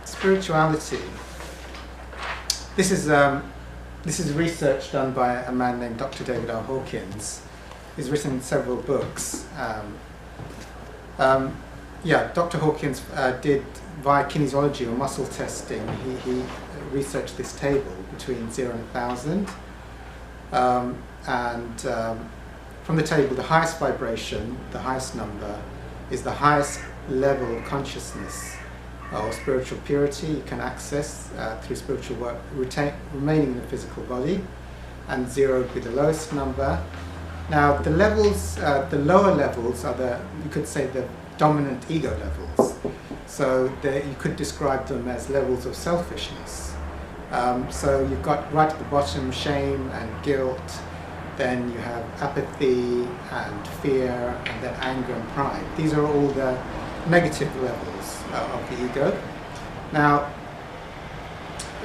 spirituality. This is research done by a man named Dr. David R Hawkins. He's written several books. Dr. Hawkins did, via kinesiology or muscle testing, he researched this table between 0 and 1,000. From the table, the highest vibration, the highest number, is the highest level of consciousness or spiritual purity you can access through spiritual work, remaining in the physical body, and 0 would be the lowest number. Now, the levels, the lower levels are you could say, the dominant ego levels. So you could describe them as levels of selfishness. So you've got right at the bottom shame and guilt, then you have apathy and fear, and then anger and pride. These are all the negative levels of the ego. Now,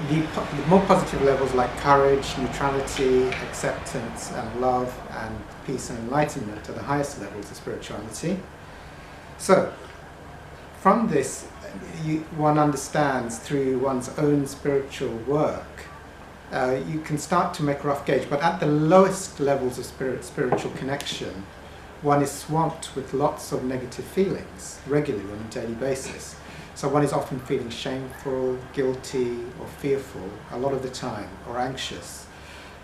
the more positive levels like courage, neutrality, acceptance and love and peace and enlightenment are the highest levels of spirituality. So, from this, one understands through one's own spiritual work, you can start to make a rough gauge, but at the lowest levels of spiritual connection, one is swamped with lots of negative feelings regularly on a daily basis. So one is often feeling shameful, guilty, or fearful a lot of the time, or anxious.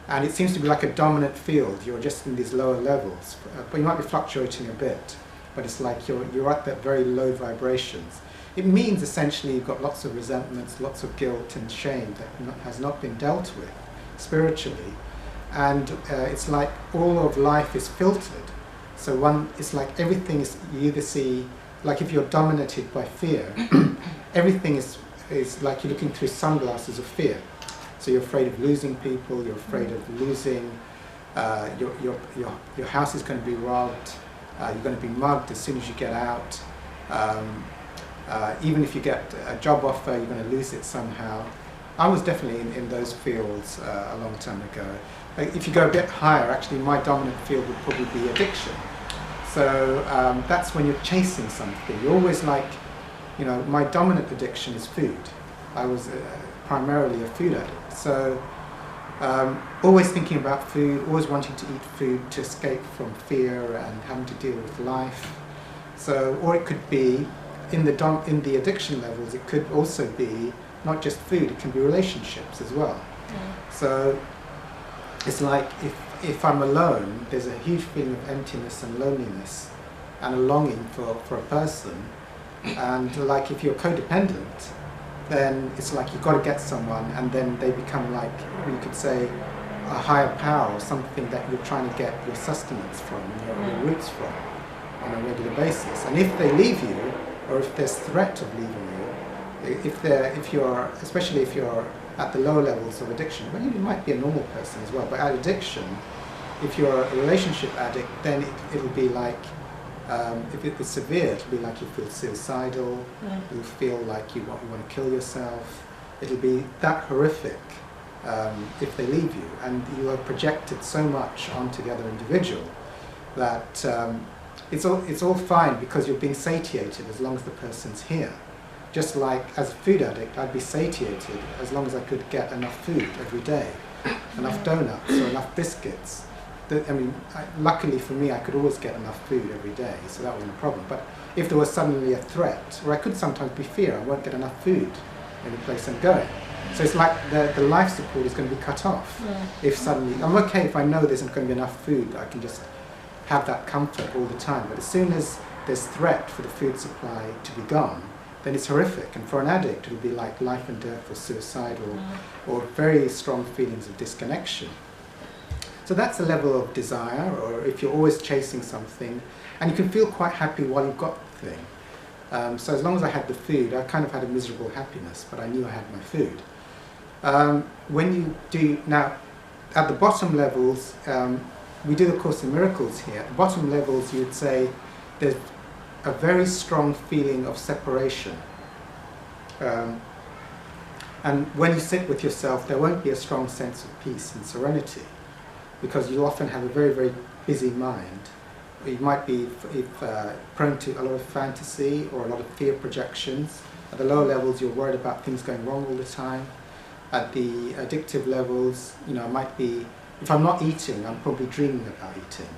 And it seems to be like a dominant field. You're just in these lower levels, but you might be fluctuating a bit. But it's like you're at that very low vibrations. It means essentially you've got lots of resentments, lots of guilt and shame that has not been dealt with spiritually. And it's like all of life is filtered. So it's like everything is, you either see, like if you're dominated by fear, everything is like you're looking through sunglasses of fear. So you're afraid of losing people, you're afraid of losing, your house is going to be robbed, you're going to be mugged as soon as you get out. Even if you get a job offer, you're going to lose it somehow. I was definitely in those fields a long time ago. If you go a bit higher, actually my dominant field would probably be addiction. So that's when you're chasing something. You're always like, my dominant addiction is food. I was primarily a food addict. So always thinking about food, always wanting to eat food to escape from fear and having to deal with life. So, or it could be, in the addiction levels, it could also be not just food, it can be relationships as well. So it's like if I'm alone, there's a huge feeling of emptiness and loneliness and a longing for a person. And like if you're codependent, then it's like you've got to get someone, and then they become like, you could say, a higher power or something that you're trying to get your sustenance from and your roots from on a regular basis. And if they leave you, or if there's threat of leaving you, especially if you're at the lower levels of addiction, well, you might be a normal person as well, but at addiction, if you're a relationship addict, then it'll be like, if it is severe, it'll be like you feel suicidal, you'll feel like you want to kill yourself. It'll be that horrific if they leave you, and you have projected so much onto the other individual that it's all fine because you're being satiated as long as the person's here. Just like as a food addict, I'd be satiated as long as I could get enough food every day, enough donuts or enough biscuits. Luckily for me, I could always get enough food every day, so that wasn't a problem. But if there was suddenly a threat, or I could sometimes be fear, I won't get enough food in the place I'm going. So it's like the life support is going to be cut off. If suddenly, I'm okay if I know there's not going to be enough food, I can just have that comfort all the time. But as soon as there's threat for the food supply to be gone, then it's horrific. And for an addict, it'll be like life and death or suicidal, or very strong feelings of disconnection. So that's a level of desire, or if you're always chasing something, and you can feel quite happy while you've got the thing. So as long as I had the food, I kind of had a miserable happiness, but I knew I had my food. When you do, now, at the bottom levels, we do the Course in Miracles here. At the bottom levels, you would say there's a very strong feeling of separation. And when you sit with yourself, there won't be a strong sense of peace and serenity, because you often have a very, very busy mind. You might be prone to a lot of fantasy or a lot of fear projections. At the lower levels, you're worried about things going wrong all the time. At the addictive levels, you know, I might be, if I'm not eating, I'm probably dreaming about eating.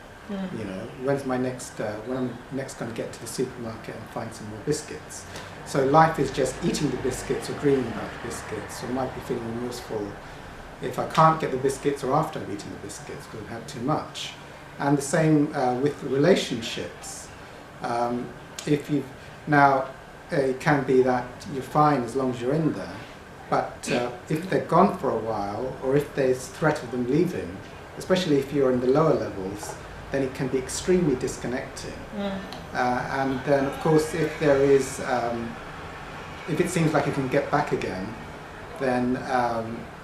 You know, when I'm next going to get to the supermarket and find some more biscuits. So life is just eating the biscuits or dreaming about the biscuits, or I might be feeling remorseful if I can't get the biscuits or after I've eaten the biscuits because I've had too much. And the same with relationships. If you now, it can be that you're fine as long as you're in there, but if they're gone for a while, or if there's threat of them leaving, especially if you're in the lower levels, then it can be extremely disconnecting. And then, of course, if there is, if it seems like you can get back again, then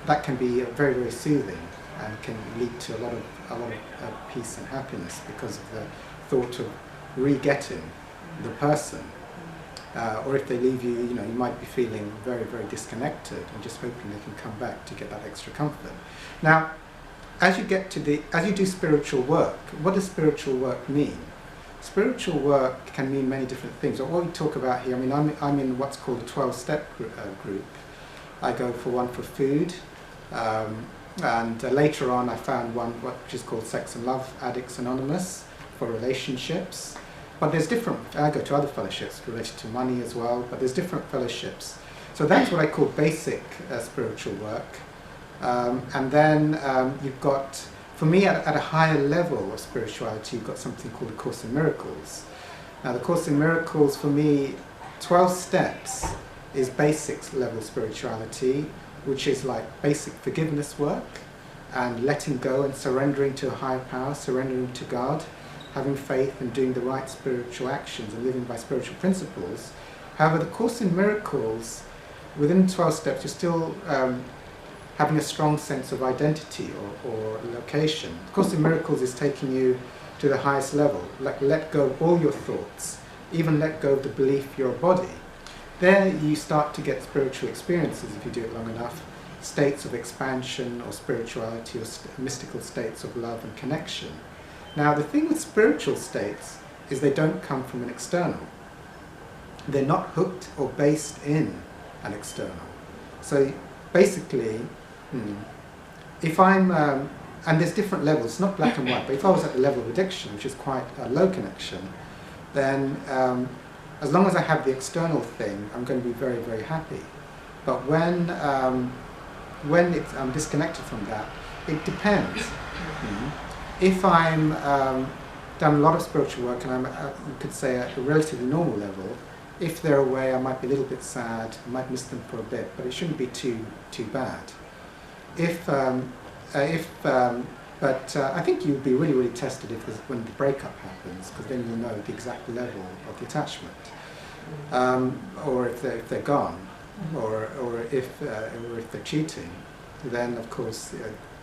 that can be very, very soothing and can lead to a lot of peace and happiness because of the thought of re-getting the person. Or if they leave you, you know, you might be feeling very, very disconnected and just hoping they can come back to get that extra comfort. Now, as you do spiritual work, what does spiritual work mean? Spiritual work can mean many different things. What we talk about here, I mean, I'm in what's called a 12-step group. I go for one for food, and later on I found one which is called Sex and Love Addicts Anonymous for relationships. But there's different, I go to other fellowships related to money as well, but there's different fellowships. So that's what I call basic spiritual work. And then you've got, for me at a higher level of spirituality, you've got something called the Course in Miracles. Now the Course in Miracles, for me, 12 steps is basic level spirituality, which is like basic forgiveness work and letting go and surrendering to a higher power, surrendering to God, having faith and doing the right spiritual actions and living by spiritual principles. However, the Course in Miracles, within 12 steps, you're still having a strong sense of identity or location. The Course in Miracles is taking you to the highest level. Like, let go of all your thoughts, even let go of the belief you're a body. There you start to get spiritual experiences, if you do it long enough, states of expansion or spirituality or mystical states of love and connection. Now the thing with spiritual states is they don't come from an external. They're not hooked or based in an external. So basically, if I'm, and there's different levels, not black and white, but if I was at the level of addiction, which is quite a low connection, then as long as I have the external thing, I'm going to be very, very happy. But when I'm disconnected from that, it depends. If I'm done a lot of spiritual work and I'm, you could say, at a relatively normal level, if they're away, I might be a little bit sad, I might miss them for a bit, but it shouldn't be too bad. But I think you'd be really, really tested when the breakup happens, because then you'll know the exact level of the attachment, or if they're gone, or if they're cheating, then of course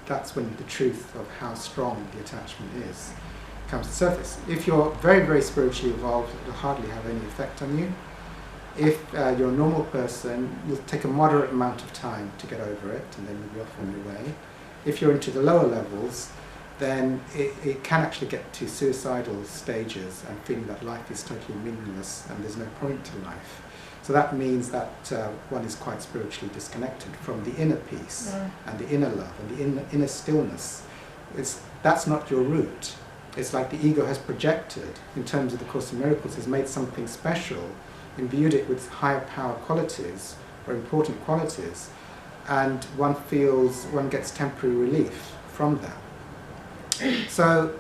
that's when the truth of how strong the attachment is comes to the surface. If you're very, very spiritually evolved, it'll hardly have any effect on you. If you're a normal person, you'll take a moderate amount of time to get over it, and then you'll be off on your way. If you're into the lower levels, then it can actually get to suicidal stages and feeling that life is totally meaningless and there's no point to life. So that means that one is quite spiritually disconnected from the inner peace and the inner love and the inner stillness. That's not your root. It's like the ego has projected, in terms of the Course in Miracles, has made something special, imbued it with higher power qualities or important qualities, and one gets temporary relief from that. So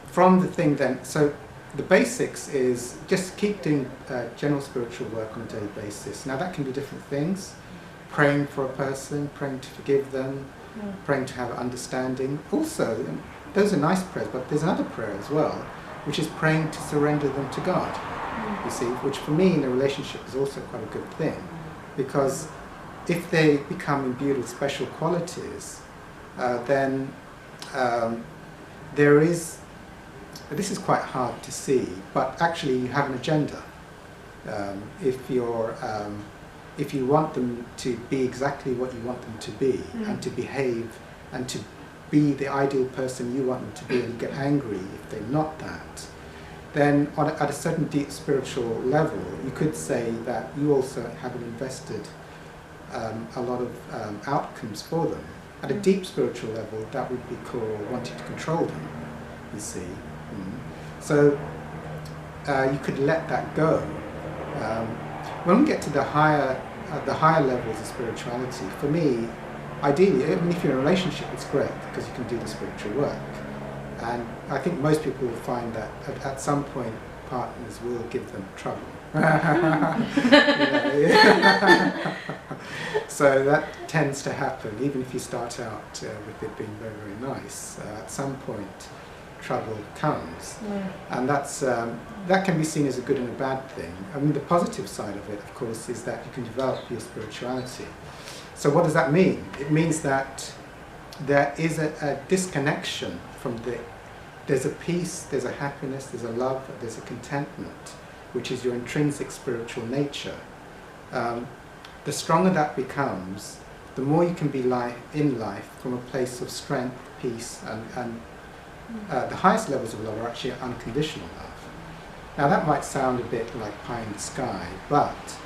from the thing then, so the basics is just keep doing general spiritual work on a daily basis. Now that can be different things: praying for a person, praying to forgive them, praying to have understanding. Also, those are nice prayers, but there's another prayer as well, which is praying to surrender them to God. You see, which for me in a relationship is also quite a good thing, because if they become imbued with special qualities, then there is, this is quite hard to see, but actually you have an agenda. If you want them to be exactly what you want them to be, and to behave and to be the ideal person you want them to be, and you get angry if they're not that, then at a certain deep spiritual level, you could say that you also haven't invested a lot of outcomes for them. At a deep spiritual level, that would be called wanting to control them, you see. So you could let that go. When we get to the higher levels of spirituality, for me, ideally, even if you're in a relationship, it's great because you can do the spiritual work. And I think most people will find that at some point, partners will give them trouble. So that tends to happen, even if you start out with it being very, very nice. At some point, trouble comes. And that can be seen as a good and a bad thing. I mean, the positive side of it, of course, is that you can develop your spirituality. So what does that mean? It means that there is a disconnection from there's a peace, there's a happiness, there's a love, there's a contentment, which is your intrinsic spiritual nature. The stronger that becomes, the more you can be in life from a place of strength, peace, and the highest levels of love are actually unconditional love. Now that might sound a bit like pie in the sky, but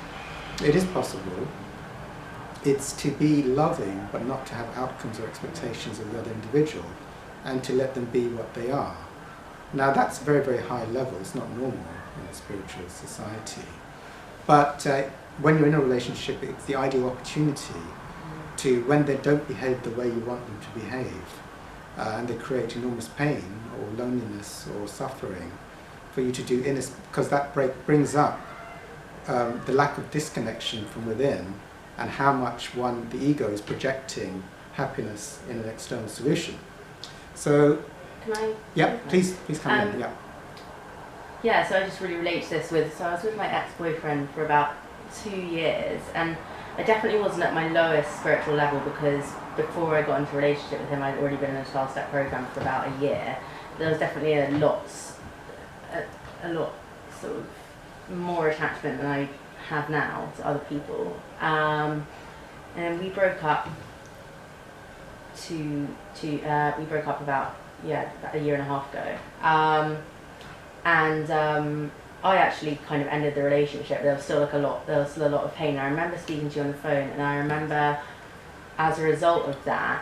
it is possible. It's to be loving, but not to have outcomes or expectations of the other individual, and to let them be what they are. Now that's very, very high level. It's not normal in a spiritual society. But when you're in a relationship, it's the ideal opportunity to, when they don't behave the way you want them to behave, and they create enormous pain or loneliness or suffering, for you to do inner, because that brings up the lack of disconnection from within, and how much the ego is projecting happiness in an external solution. So, can I? Yeah, please come in. Yeah. Yeah, so I just really relate to this so I was with my ex-boyfriend for about 2 years, and I definitely wasn't at my lowest spiritual level, because before I got into a relationship with him, I'd already been in a 12-step program for about a year. There was definitely a lot sort of more attachment than I have now to other people. And we broke up about a year and a half ago. I actually kind of ended the relationship. There was still a lot of pain. I remember speaking to you on the phone, and I remember, as a result of that,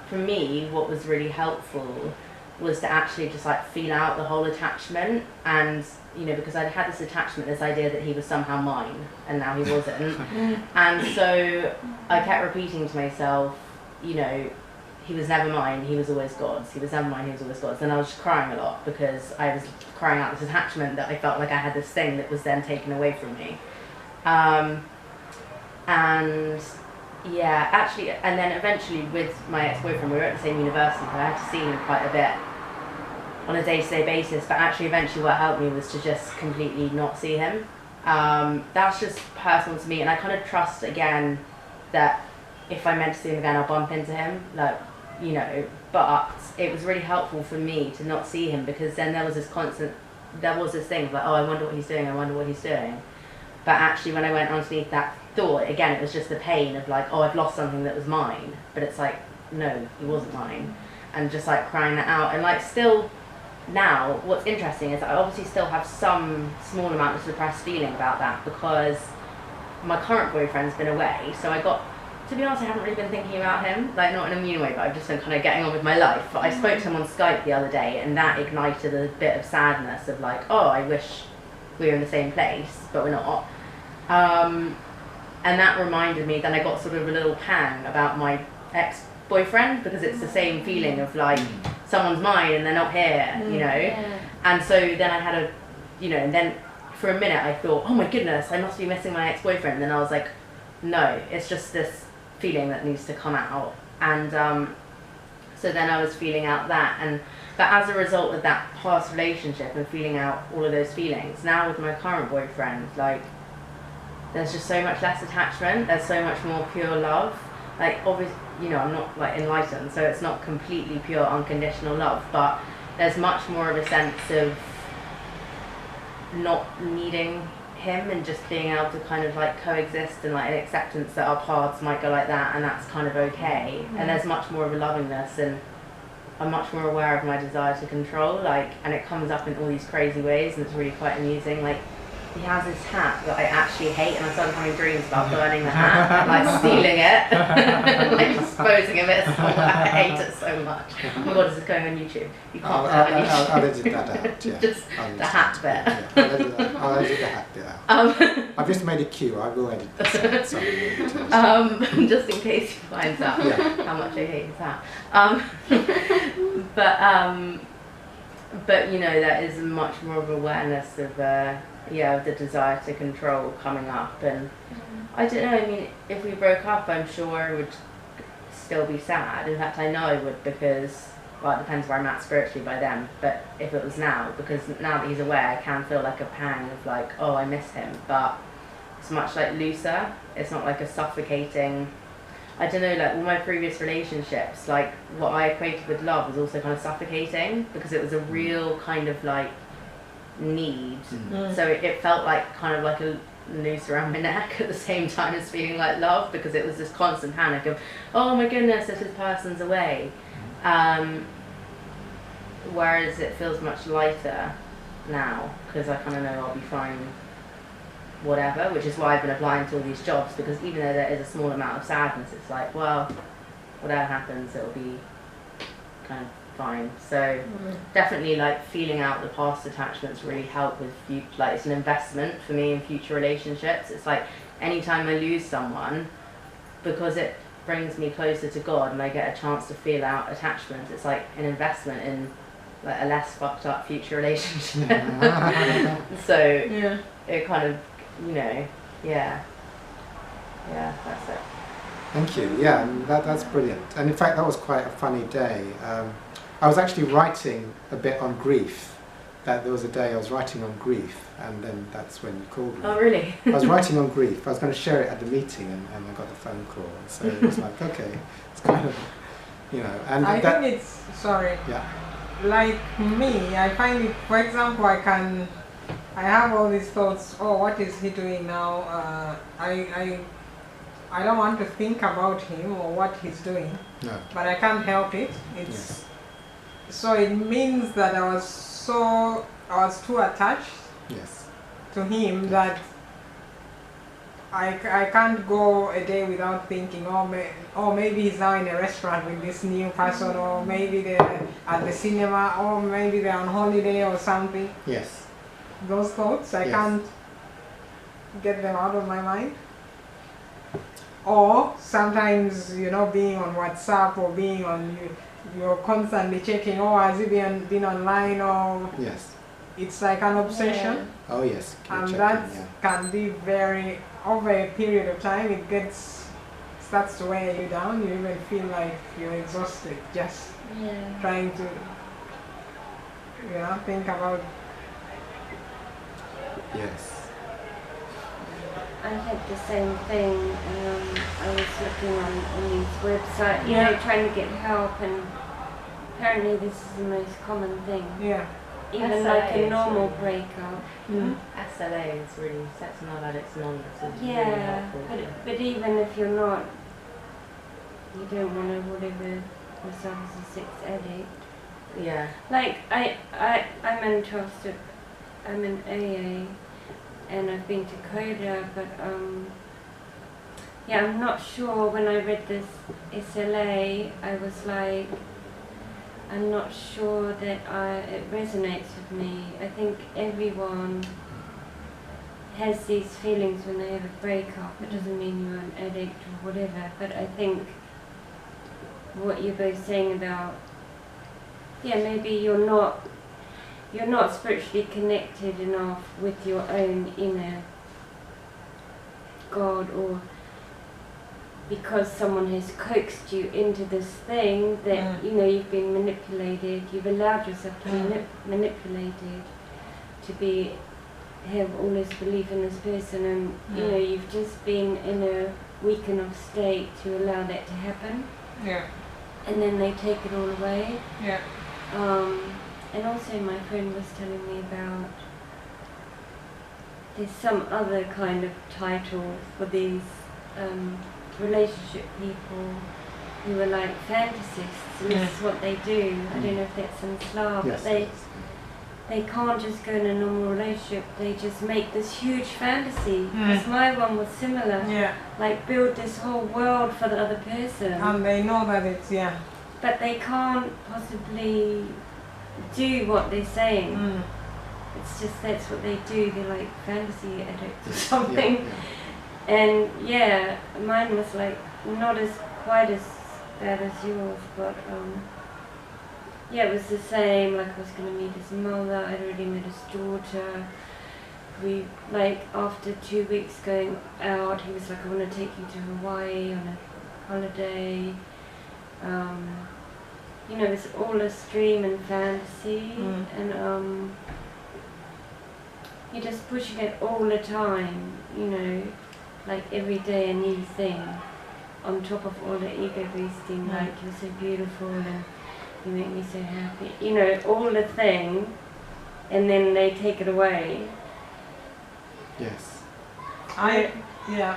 for me, what was really helpful was to actually just like feel out the whole attachment. And because I'd had this attachment, this idea that he was somehow mine, and now he wasn't. And so I kept repeating to myself, he was never mine, he was always God's. He was never mine, he was always God's. And I was just crying a lot, because I was crying out this attachment that I felt like I had this thing that was then taken away from me. And then eventually with my ex-boyfriend, we were at the same university, so I had to see him quite a bit on a day-to-day basis, but actually eventually what helped me was to just completely not see him. That's just personal to me, and I kind of trust again that if I'm meant to see him again, I'll bump into him, but it was really helpful for me to not see him, because then there was this thing of like, oh, I wonder what he's doing. But actually when I went underneath that thought, again, it was just the pain of like, oh, I've lost something that was mine, but it's like, no, he wasn't mine. And just like crying that out, and like still now, what's interesting is that I obviously still have some small amount of suppressed feeling about that, because my current boyfriend's been away, so to be honest, I haven't really been thinking about him, like not in a mean way, but I've just been kind of getting on with my life. But I spoke to him on Skype the other day, and that ignited a bit of sadness of like, oh, I wish we were in the same place, but we're not. And that reminded me, then I got sort of a little pang about my ex-boyfriend, because it's the same feeling of like, someone's mine and they're not here, Yeah. And so then I had and then for a minute I thought, oh my goodness, I must be missing my ex-boyfriend. And then I was like, no, it's just this feeling that needs to come out. And so then I was feeling out that, but as a result of that past relationship and feeling out all of those feelings, now with my current boyfriend, like, there's just so much less attachment, there's so much more pure love. Like, obviously, I'm not like enlightened, so it's not completely pure unconditional love, but there's much more of a sense of not needing him and just being able to kind of like coexist, and like an acceptance that our paths might go like that, and that's kind of okay. And there's much more of a lovingness, and I'm much more aware of my desire to control, like, and it comes up in all these crazy ways, and it's really quite amusing. Like, he has this hat that I actually hate, and I started having dreams about burning the hat, and, like, stealing it, and, like, disposing of it somewhere. I hate it so much. Oh my god, this is going on YouTube. You can't put it on YouTube. I'll edit that out, yeah. Just the hat bit. Yeah, I'll edit the hat bit out. I've just made a cue, I will edit this out. Sorry, just in case he finds out how much I hate his hat. But you know, that is much more of awareness of of the desire to control coming up, and I don't know, I mean, if we broke up, I'm sure I would still be sad. In fact, I know I would, because, well, it depends where I'm at spiritually by then, but if it was now, because now that he's away, I can feel like a pang of like, oh, I miss him, but it's much like looser. It's not like a suffocating, I don't know, like all my previous relationships, like what I equated with love was also kind of suffocating, because it was a real kind of like need. So it felt like kind of like a noose around my neck at the same time as feeling like love, because it was this constant panic of, oh my goodness, if this person's away. Whereas it feels much lighter now, because I kind of know I'll be fine whatever, which is why I've been applying to all these jobs, because even though there is a small amount of sadness, it's like, well, whatever happens, it'll be kind of fine. So definitely, like, feeling out the past attachments really help with like, it's an investment for me in future relationships. It's like anytime I lose someone, because it brings me closer to God and I get a chance to feel out attachments, it's like an investment in like a less fucked up future relationship. So it kind of, you know, that's it. Thank you. Yeah, and that's brilliant. And in fact, that was quite a funny day. I was actually writing a bit on grief. There was a day I was writing on grief, and then that's when you called me. Oh, really? I was writing on grief. I was going to share it at the meeting, and I got the phone call. So it was like, okay, it's kind of, you know. And I think it's, sorry. Yeah. Like me, I find it, for example, I have all these thoughts, oh, what is he doing now? I don't want to think about him or what he's doing, but I can't help it. So it means that I was too attached to him that I can't go a day without thinking, oh, maybe he's now in a restaurant with this new person, or maybe they're at the cinema, or maybe they're on holiday or something. Yes. Those thoughts, I can't get them out of my mind. Or sometimes, you know, being on WhatsApp or being on, you're constantly checking, oh, has he been online, or it's like an obsession. Oh yes. And that can be very, over a period of time, it starts to wear you down. You even feel like you're exhausted just trying to, you know, think about. Yes. I had the same thing. I was looking on these websites, you know, trying to get help, and apparently this is the most common thing. Yeah. Even SLA like a normal breakup. SLA is really, sex and addicts anonymous is really Yeah, helpful. but even if you're not, you don't want to whatever yourself as a sex addict. Yeah. Like I'm in 12-step, I'm in AA, and I've been to CODA, but I'm not sure. When I read this SLA, I was like, I'm not sure that it resonates with me. I think everyone has these feelings when they have a breakup. It doesn't mean you're an addict or whatever, but I think what you're both saying about, maybe you're not spiritually connected enough with your own inner God, or because someone has coaxed you into this thing that you know you've been manipulated, you've allowed yourself to be manipulated to have all this belief in this person, and you know you've just been in a weak enough state to allow that to happen. And then they take it all away. And also my friend was telling me about, there's some other kind of title for these relationship people, who are like fantasists, and this is what they do. I don't know if that's in Slav, Yes, but yes. they can't just go in a normal relationship. They just make this huge fantasy. Because my one was similar. Yeah. Like build this whole world for the other person. And they know that it's, yeah. But they can't possibly do what they're saying. It's just that's what they do. They're like fantasy addicts or something. Yeah, yeah. And yeah, mine was like not as quite as bad as yours, but yeah, it was the same. Like I was going to meet his mother. I'd already met his daughter. We like after 2 weeks going out, he was like, I want to take you to Hawaii on a holiday. You know, it's all a stream and fantasy, and you're just pushing it all the time. You know, like every day a new thing, on top of all the ego boosting. Like you're so beautiful and you make me so happy. You know, all the thing, and then they take it away. Yes. I know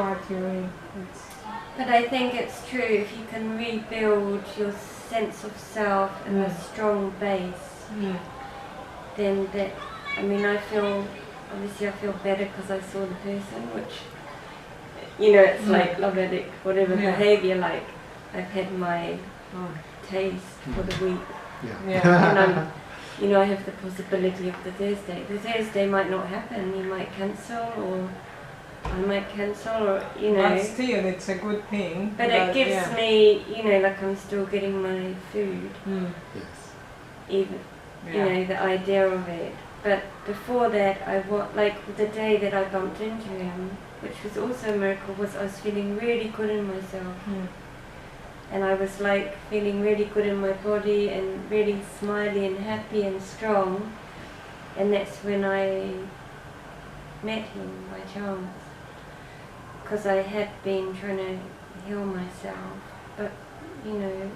what you mean. But I think it's true, if you can rebuild your sense of self and a strong base, then that, I mean, obviously I feel better because I saw the person, which, you know, it's like love addict, whatever behavior, like I've had my taste for the week. Yeah. And you know, I have the possibility of the Thursday. The Thursday might not happen, you might cancel, or I might cancel, or, you know. But still, it's a good thing. But it gives me, you know, like I'm still getting my food. Yes. Even, you know, the idea of it. But before that, like the day that I bumped into him, which was also a miracle, was I was feeling really good in myself. And I was like feeling really good in my body and really smiley and happy and strong. And that's when I met him by chance. Because I had been trying to heal myself. But, you know,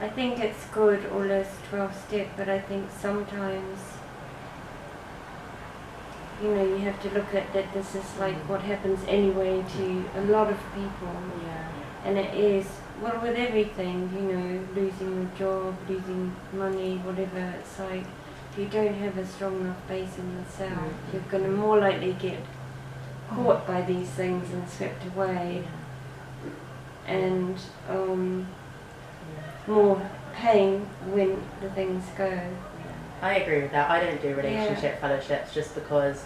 I think it's good, all those 12 steps, but I think sometimes, you know, you have to look at that this is like what happens anyway to a lot of people. Yeah. And it is, well, with everything, you know, losing your job, losing money, whatever, it's like, if you don't have a strong enough base in yourself, you're going to more likely get caught by these things and swept away. And more pain when the things go. I agree with that. I don't do relationship fellowships just because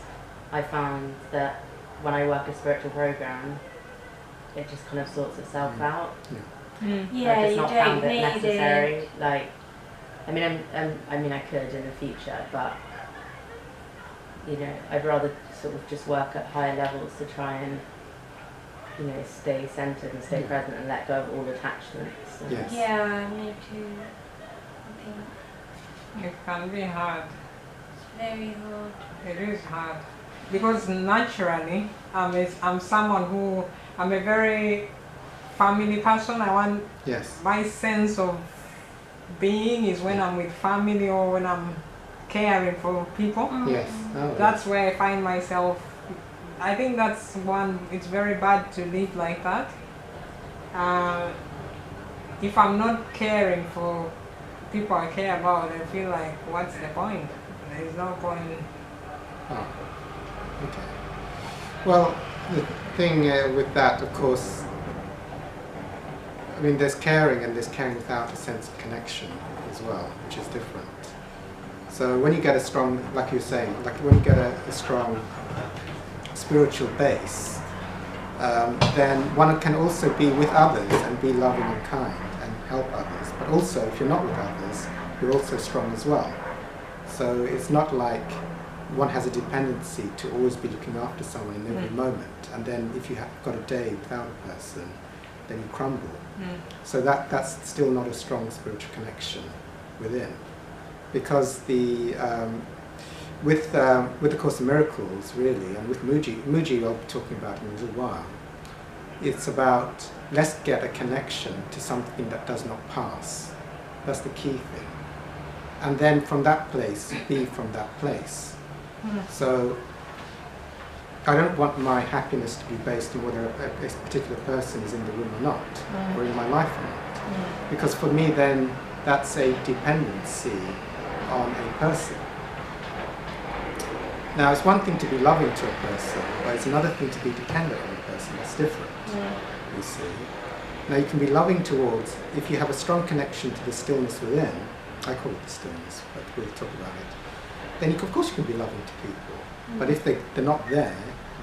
I found that when I work a spiritual program, it just kind of sorts itself out. Yeah, I've just you not don't found it need necessary. it. Like, I mean, I could in the future, but you know, I'd rather sort of just work at higher levels to try and, you know, stay centered and stay present and let go of all attachments. Yes. Yeah, me too. I think It can be hard. it's very hard. It is hard. Because naturally, I'm someone who, I'm a very family person. I want, my sense of being is when I'm with family or when I'm caring for people. Yes. Oh, That's where I find myself. I think that's one, it's very bad to live like that. If I'm not caring for people I care about, I feel like, what's the point? There's no point. Oh, okay. Well, the thing with that, of course, I mean, there's caring and there's caring without a sense of connection as well, which is different. So when you get a strong, like you were saying, like when you get a strong spiritual base, then one can also be with others and be loving and kind and help others. But also, if you're not with others, you're also strong as well. So it's not like one has a dependency to always be looking after someone in every moment, and then if you have got a day without a person, then you crumble. So that's still not a strong spiritual connection within, because with the Course in Miracles, really, and with Muji I'll be talking about in a little while, it's about, let's get a connection to something that does not pass. That's the key thing. And then from that place, be from that place. So I don't want my happiness to be based on whether a particular person is in the room or not, or in my life or not. Because for me then, that's a dependency on a person. Now it's one thing to be loving to a person, but it's another thing to be dependent on a person. That's different, you see. Now you can be loving towards, if you have a strong connection to the stillness within, I call it the stillness, but we'll talk about it, then of course you can be loving to people. But if they're not there,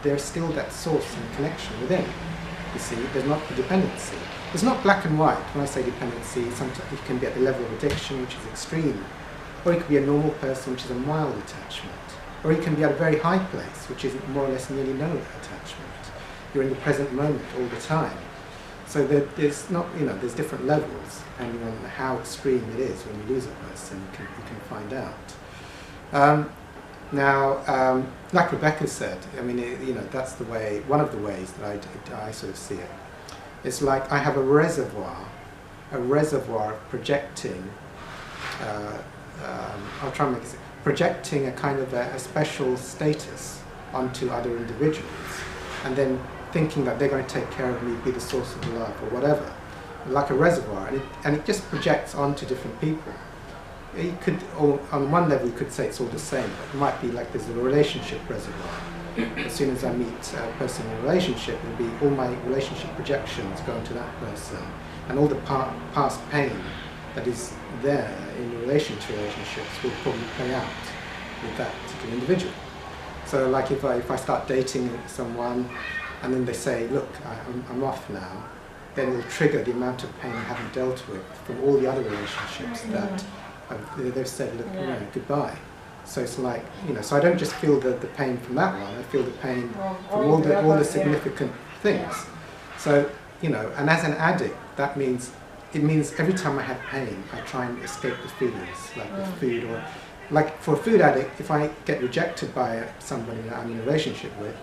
there's still that source and connection within. You see, there's not the dependency. It's not black and white. When I say dependency, sometimes it can be at the level of addiction, which is extreme, or it could be a normal person, which is a mild attachment, or it can be at a very high place, which is more or less nearly no attachment. You're in the present moment all the time. So there's not, there's different levels depending on how extreme it is. When you lose a person, you can find out. Now, like Rebecca said, I mean, that's the way, one of the ways that I sort of see it. It's like I have a reservoir of projecting, I'll try and make it, projecting a kind of a special status onto other individuals, and then thinking that they're going to take care of me, be the source of love or whatever, like a reservoir, and it just projects onto different people. You could, on one level you could say it's all the same, but it might be like there's a relationship reservoir. As soon as I meet a person in a relationship, it'll be all my relationship projections go into that person, and all the past pain that is there in relationships will probably play out with that particular individual. So like if I start dating someone and then they say, look, I'm off now, then it'll trigger the amount of pain I haven't dealt with from all the other relationships that they've said, look, goodbye. So it's like, so I don't just feel the pain from that one, I feel the pain from all the significant things. So, and as an addict, it means every time I have pain, I try and escape the feelings, like with food, or like for a food addict, if I get rejected by somebody that I'm in a relationship with,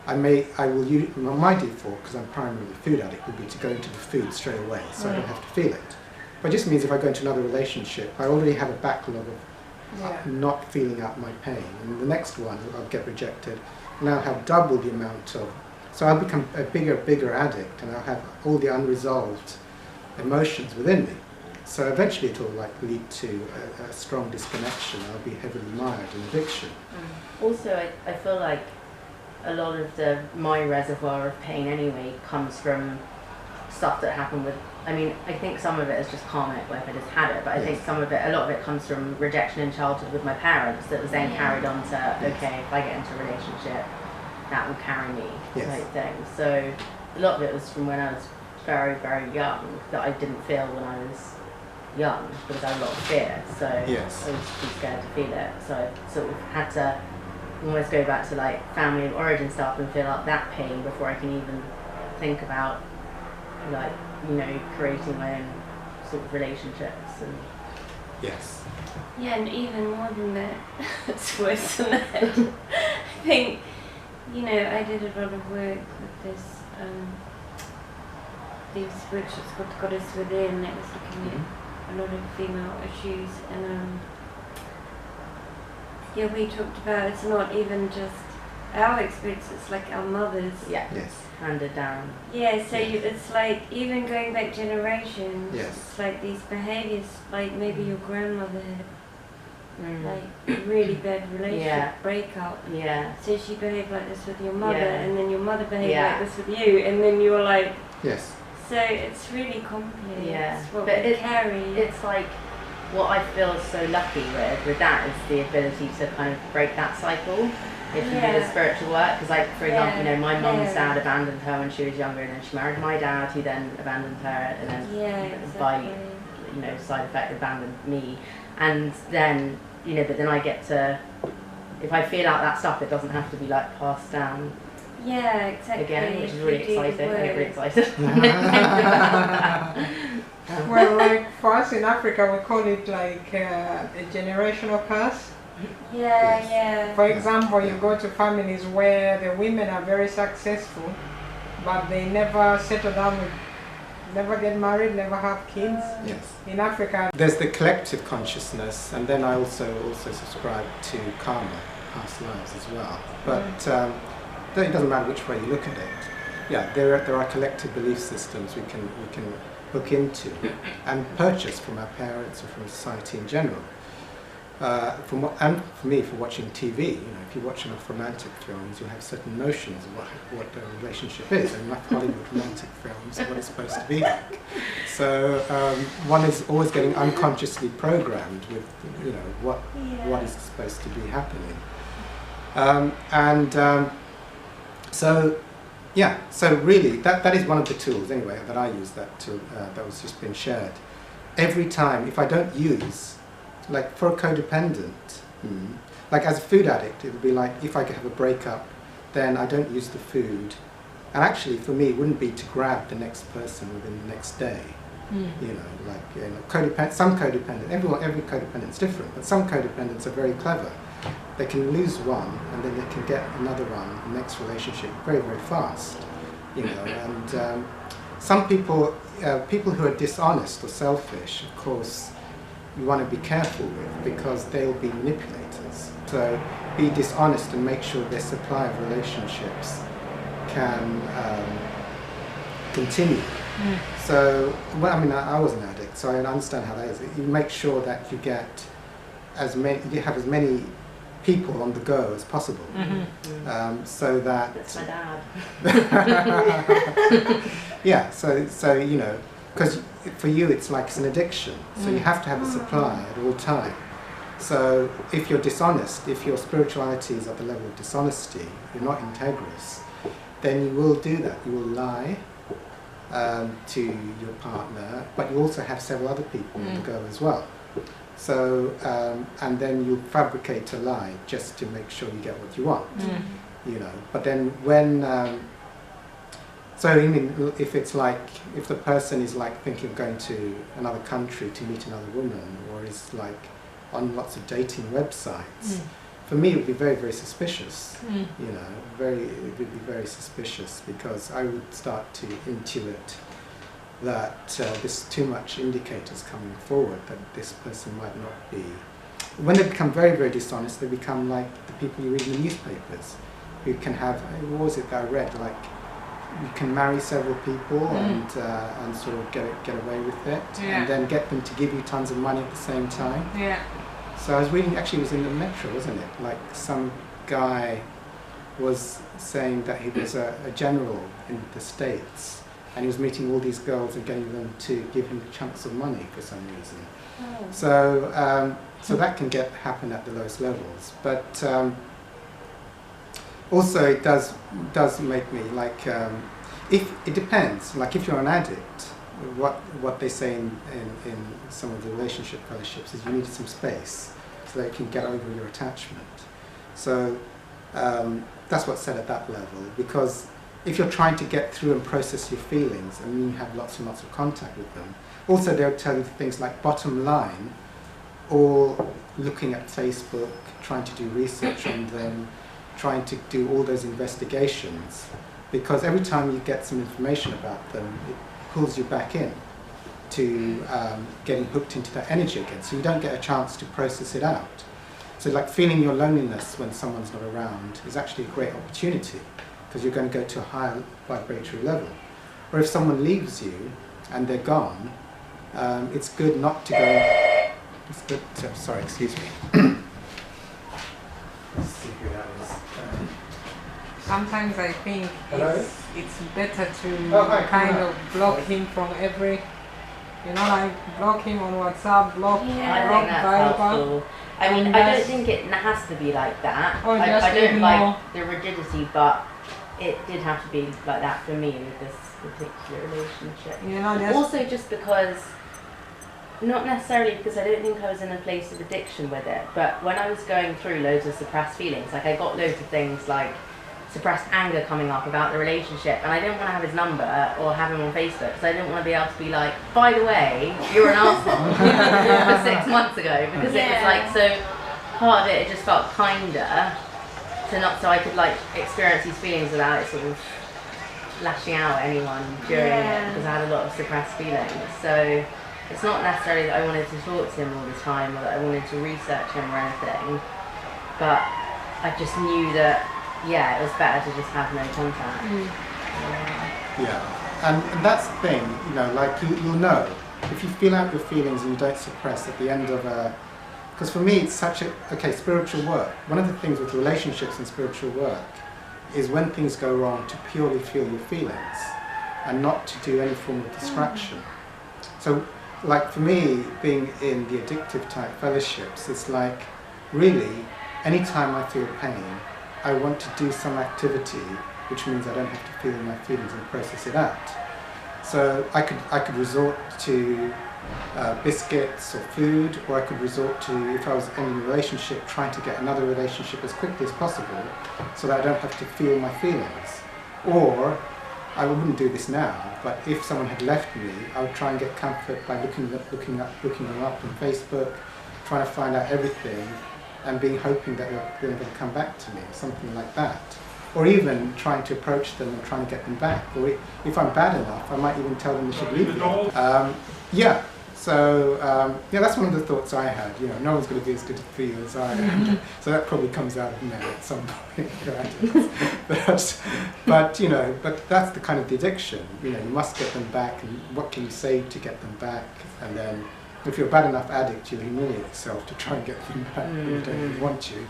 my default, because I'm primarily a food addict, would be to go into the food straight away, so I don't have to feel it. But it just means if I go into another relationship, I already have a backlog of not feeling out my pain, and the next one I'll get rejected, and I'll have double the amount of, so I'll become a bigger addict, and I'll have all the unresolved emotions within me. So eventually it will lead to a strong disconnection. I'll be heavily mired in addiction. Also, I feel like a lot of my reservoir of pain anyway comes from stuff that happened with, I think some of it is just karmic, like I just had it, but I think a lot of it comes from rejection in childhood with my parents that was then carried on to, okay, if I get into a relationship, that will carry me, type thing. So a lot of it was from when I was very, very young that I didn't feel when I was young because I had a lot of fear, so I was too scared to feel it. So I sort of had to almost go back to family of origin stuff and feel out that pain before I can even think about creating my own sort of relationships. And and even more than that, it's worse than that. I think, I did a lot of work with these workshops called Goddess Within, that was looking at a lot of female issues, and we talked about it's not even just our experience, it's like our mothers. Handed down. So it's like even going back generations, it's like these behaviours, like maybe your grandmother had like really bad relationship breakup. So she behaved like this with your mother, and then your mother behaved like this with you, and then you were like... So it's really complex what we carry. It's like, what I feel so lucky with that is the ability to kind of break that cycle. If you do the spiritual work, because for example, my mum's dad abandoned her when she was younger, and then she married my dad, who then abandoned her, and then by side effect abandoned me, and then but then I get to, if I feel out that stuff, it doesn't have to be passed down. Again, which is really exciting. I get really excited. Well, for us in Africa, we call it a generational curse. For example, you go to families where the women are very successful, but they never settle down never get married, never have kids. In Africa, there's the collective consciousness, and then I also subscribe to karma, past lives as well. But it doesn't matter which way you look at it. Yeah, there are collective belief systems we can hook into and purchase from our parents or from society in general. And for me, for watching TV, you know, if you watch enough romantic films, you'll have certain notions of what a relationship is, and enough Hollywood romantic films of what it's supposed to be like. So one is always getting unconsciously programmed with, you know, what is supposed to be happening. So really, that is one of the tools anyway that I use, that tool that was just been shared. Every time, if I don't use, like for a codependent, like as a food addict, it would be like if I could have a breakup, then I don't use the food. And actually for me, it wouldn't be to grab the next person within the next day. You know, like, you know, some codependent, every codependent is different, but some codependents are very clever. They can lose one and then they can get another one, the next relationship, very, very fast. You know, and some people, people who are dishonest or selfish, of course, you want to be careful with, because they'll be manipulators. So be dishonest and make sure their supply of relationships can continue. So, well, I mean, I was an addict, so I understand how that is. You make sure that you get you have as many people on the go as possible, so that. That's my dad. Yeah, so you know, because for you it's like it's an addiction, so you have to have a supply at all time. So if you're dishonest, if your spirituality is at the level of dishonesty, you're not integrous, then you will do that. You will lie to your partner, but you also have several other people on the go as well. So, and then you fabricate a lie just to make sure you get what you want, you know. But then when, so I mean, if it's like, if the person is like thinking of going to another country to meet another woman, or is like on lots of dating websites, for me it would be very, very suspicious, you know, it would be very suspicious, because I would start to intuit that there's too much indicators coming forward that this person might not be. When they become very, very dishonest, they become like the people you read in the newspapers, who can have, what was it that I read, like you can marry several people and sort of get away with it, and then get them to give you tons of money at the same time. So I was reading, actually it was in the Metro, wasn't it? Like some guy was saying that he was a general in the States, and he was meeting all these girls and getting them to give him chunks of money for some reason. So so that can happen at the lowest levels. But also it does make me like, if it depends, like if you're an addict, what they say in some of the relationship fellowships is you need some space so that you can get over your attachment. So that's what's said at that level, because if you're trying to get through and process your feelings, and you have lots and lots of contact with them, also they'll tell you things like bottom line, or looking at Facebook, trying to do research on them, trying to do all those investigations, because every time you get some information about them, it pulls you back in to getting hooked into that energy again, so you don't get a chance to process it out. So like feeling your loneliness when someone's not around is actually a great opportunity, because you're going to go to a higher vibratory level. Or if someone leaves you and they're gone, it's good not to go. It's good. Sorry, excuse me. Let's see who that is. Sometimes I think it's better to hi, kind of block him from every, you know, like block him on WhatsApp, block I think that's helpful. I mean, I don't think it has to be like that. I don't like the rigidity, but it did have to be like that for me with this particular relationship. You know, also just because, not necessarily because I don't think I was in a place of addiction with it, but when I was going through loads of suppressed feelings, like I got loads of things like suppressed anger coming up about the relationship, and I didn't want to have his number or have him on Facebook, because I didn't want to be able to be like, by the way, you're an arsehole for 6 months ago, because it was like so part of it just felt kinder to not, so I could like experience these feelings without it sort of lashing out at anyone during it, because I had a lot of suppressed feelings. So it's not necessarily that I wanted to talk to him all the time or that I wanted to research him or anything, but I just knew that yeah, it was better to just have no contact. Yeah, and that's the thing, you know, like you'll know, if you feel out your feelings and you don't suppress at the end of a, because for me it's such a, okay, spiritual work, one of the things with relationships and spiritual work is when things go wrong to purely feel your feelings and not to do any form of distraction. So like for me, being in the addictive type fellowships, it's like really anytime I feel pain, I want to do some activity which means I don't have to feel my feelings and process it out. So I could resort to biscuits or food, or I could resort to, if I was in a relationship, trying to get another relationship as quickly as possible so that I don't have to feel my feelings. Or, I wouldn't do this now, but if someone had left me, I would try and get comfort by looking them up on Facebook, trying to find out everything, and hoping that they're going to come back to me, something like that. Or even trying to approach them and trying to get them back. Or if I'm bad enough, I might even tell them they should leave me. Yeah, so yeah, that's one of the thoughts I had. You know, no one's going to be as good for you as I am. So that probably comes out of me at some point, right? but you know, but that's the kind of the addiction. You know, you must get them back, and what can you say to get them back? And then, if you're a bad enough addict, you'll humiliate yourself to try and get them back. They don't really want you.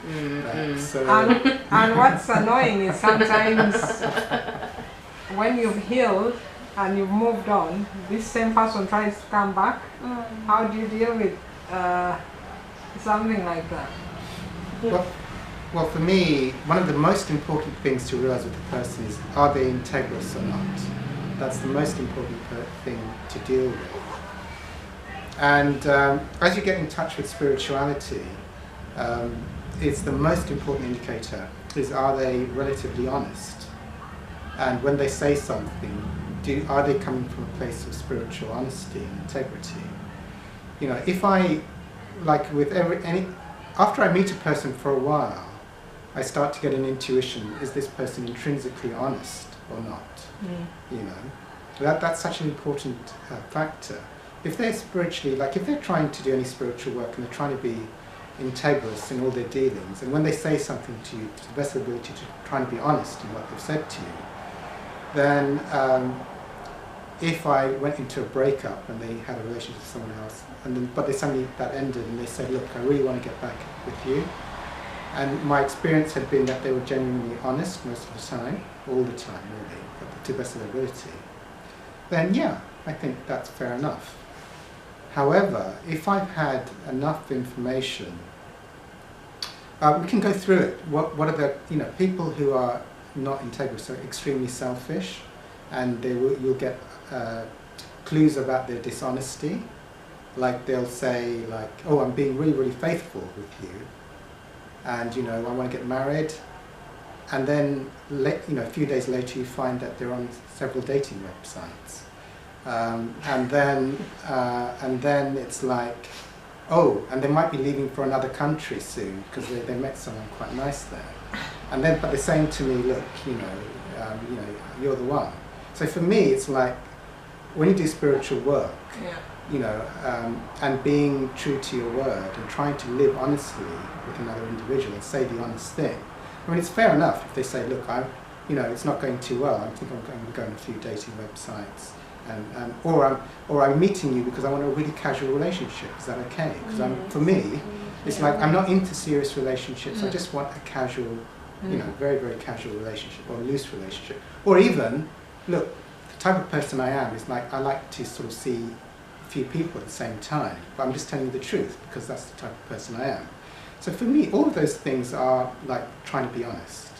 And what's annoying is sometimes when you've healed and you've moved on, this same person tries to come back. How do you deal with something like that? Well, for me, one of the most important things to realize with the person is, are they integrous or not? That's the most important thing to deal with. And as you get in touch with spirituality, it's the most important indicator is, are they relatively honest? And when they say something, are they coming from a place of spiritual honesty and integrity? You know, if I, like with after I meet a person for a while, I start to get an intuition, is this person intrinsically honest or not? You know, that's such an important factor. If they're spiritually, like if they're trying to do any spiritual work and they're trying to be integrous in all their dealings, and when they say something to you, to the best of their ability to try and be honest in what they've said to you, then if I went into a breakup and they had a relationship with someone else, and then, but they suddenly that ended and they said, look, I really want to get back with you, and my experience had been that they were genuinely honest most of the time, all the time really, but to the best of their ability, then yeah, I think that's fair enough. However, if I've had enough information, we can go through it. What are the, you know, people who are not integrous are extremely selfish, and you'll get clues about their dishonesty. Like they'll say, like, oh, I'm being really, really faithful with you, and you know, I want to get married, and then you know, a few days later you find that they're on several dating websites. And then it's like, oh, and they might be leaving for another country soon because they met someone quite nice there. And then, but they're saying to me, look, you know, you're the one. So for me, it's like when you do spiritual work, you know, and being true to your word and trying to live honestly with another individual and say the honest thing. I mean, it's fair enough if they say, look, you know, it's not going too well. I think I'm going to go on a few dating websites. Or I'm meeting you because I want a really casual relationship. Is that okay? Because for me, it's like I'm not into serious relationships. I just want a casual, you know, very, very casual relationship or a loose relationship. Or even, look, the type of person I am is like I like to sort of see a few people at the same time. But I'm just telling you the truth because that's the type of person I am. So for me, all of those things are like trying to be honest,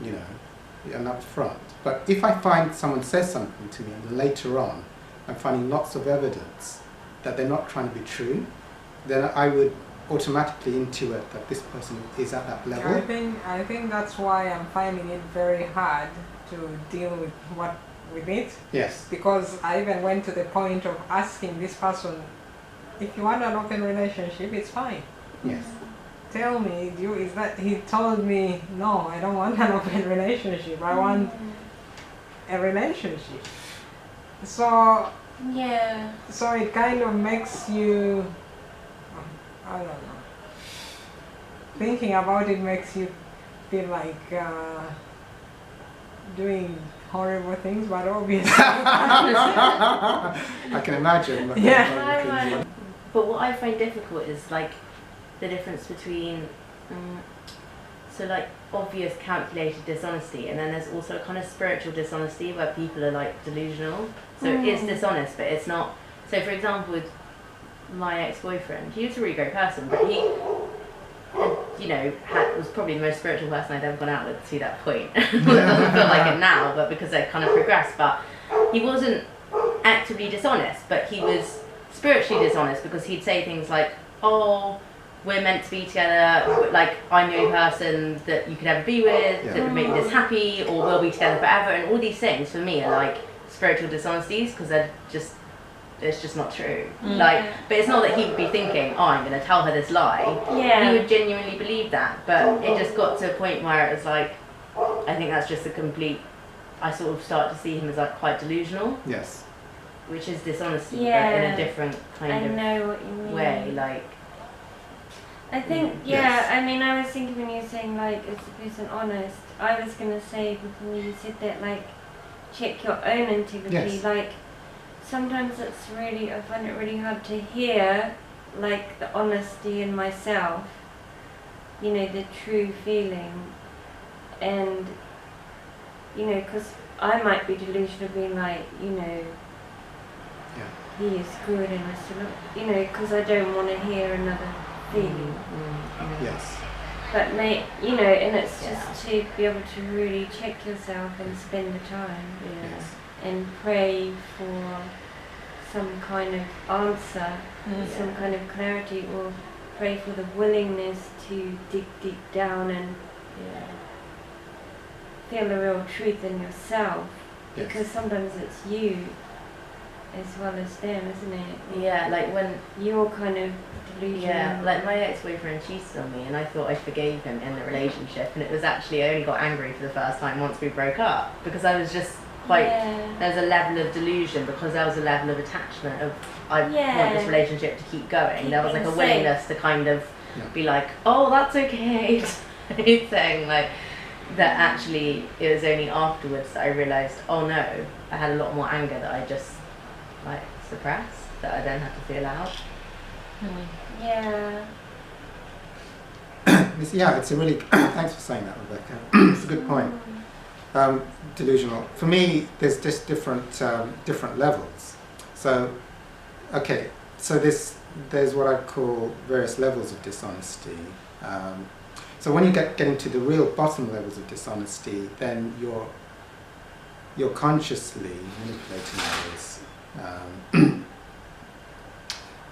you know, and up front. But if I find someone says something to me and later on I'm finding lots of evidence that they're not trying to be true, then I would automatically intuit that this person is at that level. I think that's why I'm finding it very hard to deal with it. Yes. Because I even went to the point of asking this person, if you want an open relationship, it's fine. Yes. Tell me, he told me, no, I don't want an open relationship. I want a relationship. So it kind of makes you, I don't know, thinking about it makes you feel like doing horrible things, but obviously. I can imagine. Yeah. But what I find difficult is like the difference between so like obvious calculated dishonesty, and then there's also a kind of spiritual dishonesty where people are like delusional. So it is dishonest, but it's not. So for example, with my ex-boyfriend, he was a really great person, but he, you know, was probably the most spiritual person I'd ever gone out with to that point. It doesn't feel like it now, but because I'd kind of progressed. But he wasn't actively dishonest, but he was spiritually dishonest because he'd say things like, oh, we're meant to be together, like I'm the only person that you could ever be with, that would make you this happy, or we'll be together forever, and all these things for me are like spiritual dishonesties because it's just not true. Like, but it's not that he would be thinking, oh, I'm going to tell her this lie. Yeah. He would genuinely believe that, but it just got to a point where it was like, I think that's just a complete, I sort of start to see him as like quite delusional. Yes. Which is dishonesty, Yeah. but in a different kind of know what you mean. way, like. I think, I mean, I was thinking when you were saying, like, is the person honest, I was going to say, before you said that, like, check your own integrity, Yes. like, sometimes it's really, I find it really hard to hear, like, the honesty in myself, you know, the true feeling, and, you know, because I might be delusional being like, you know, he is good and I still, you know, because I don't want to hear another feeling. Yes. But you know, and it's just to be able to really check yourself and spend the time and pray for some kind of answer, some kind of clarity, or pray for the willingness to dig deep down and feel the real truth in yourself. Because sometimes it's you as well as them, isn't it? Yeah, like when you're kind of delusional. Yeah, like my ex-boyfriend cheated on me and I thought I forgave him in the relationship, and it was actually, I only got angry for the first time once we broke up, because I was just quite, there's a level of delusion, because there was a level of attachment of, I want this relationship to keep going. There was like a willingness to kind of be like, oh, that's okay, thing, like, that actually it was only afterwards that I realised, oh no, I had a lot more anger that I just like suppressed, that I then had to feel out. Yeah. It's a really thanks for saying that, Rebecca. It's a good point. Delusional. For me, there's just different levels. So, okay, so there's what I call various levels of dishonesty. So when you get into the real bottom levels of dishonesty, then you're consciously manipulating others.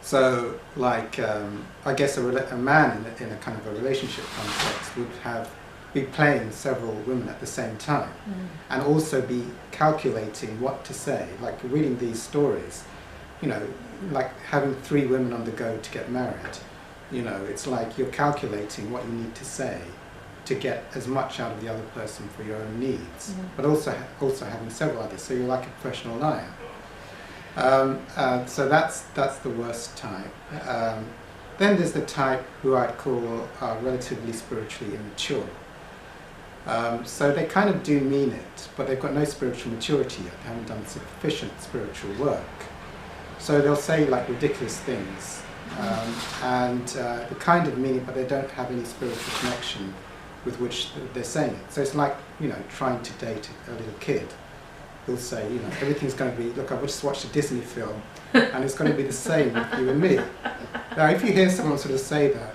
So, like, I guess a man in a kind of a relationship context would be playing several women at the same time, and also be calculating what to say, like reading these stories, you know, like having 3 women on the go to get married. You know, it's like you're calculating what you need to say to get as much out of the other person for your own needs, but also having several others. So you're like a professional liar. So that's the worst type. Then there's the type who I'd call relatively spiritually immature. So they kind of do mean it, but they've got no spiritual maturity yet. They haven't done sufficient spiritual work. So they'll say like ridiculous things, and they kind of mean it, but they don't have any spiritual connection with which they're saying it. So it's like, you know, trying to date a little kid. He'll say, you know, everything's going to be, look, I've just watched a Disney film, and it's going to be the same with you and me. Now, if you hear someone sort of say that,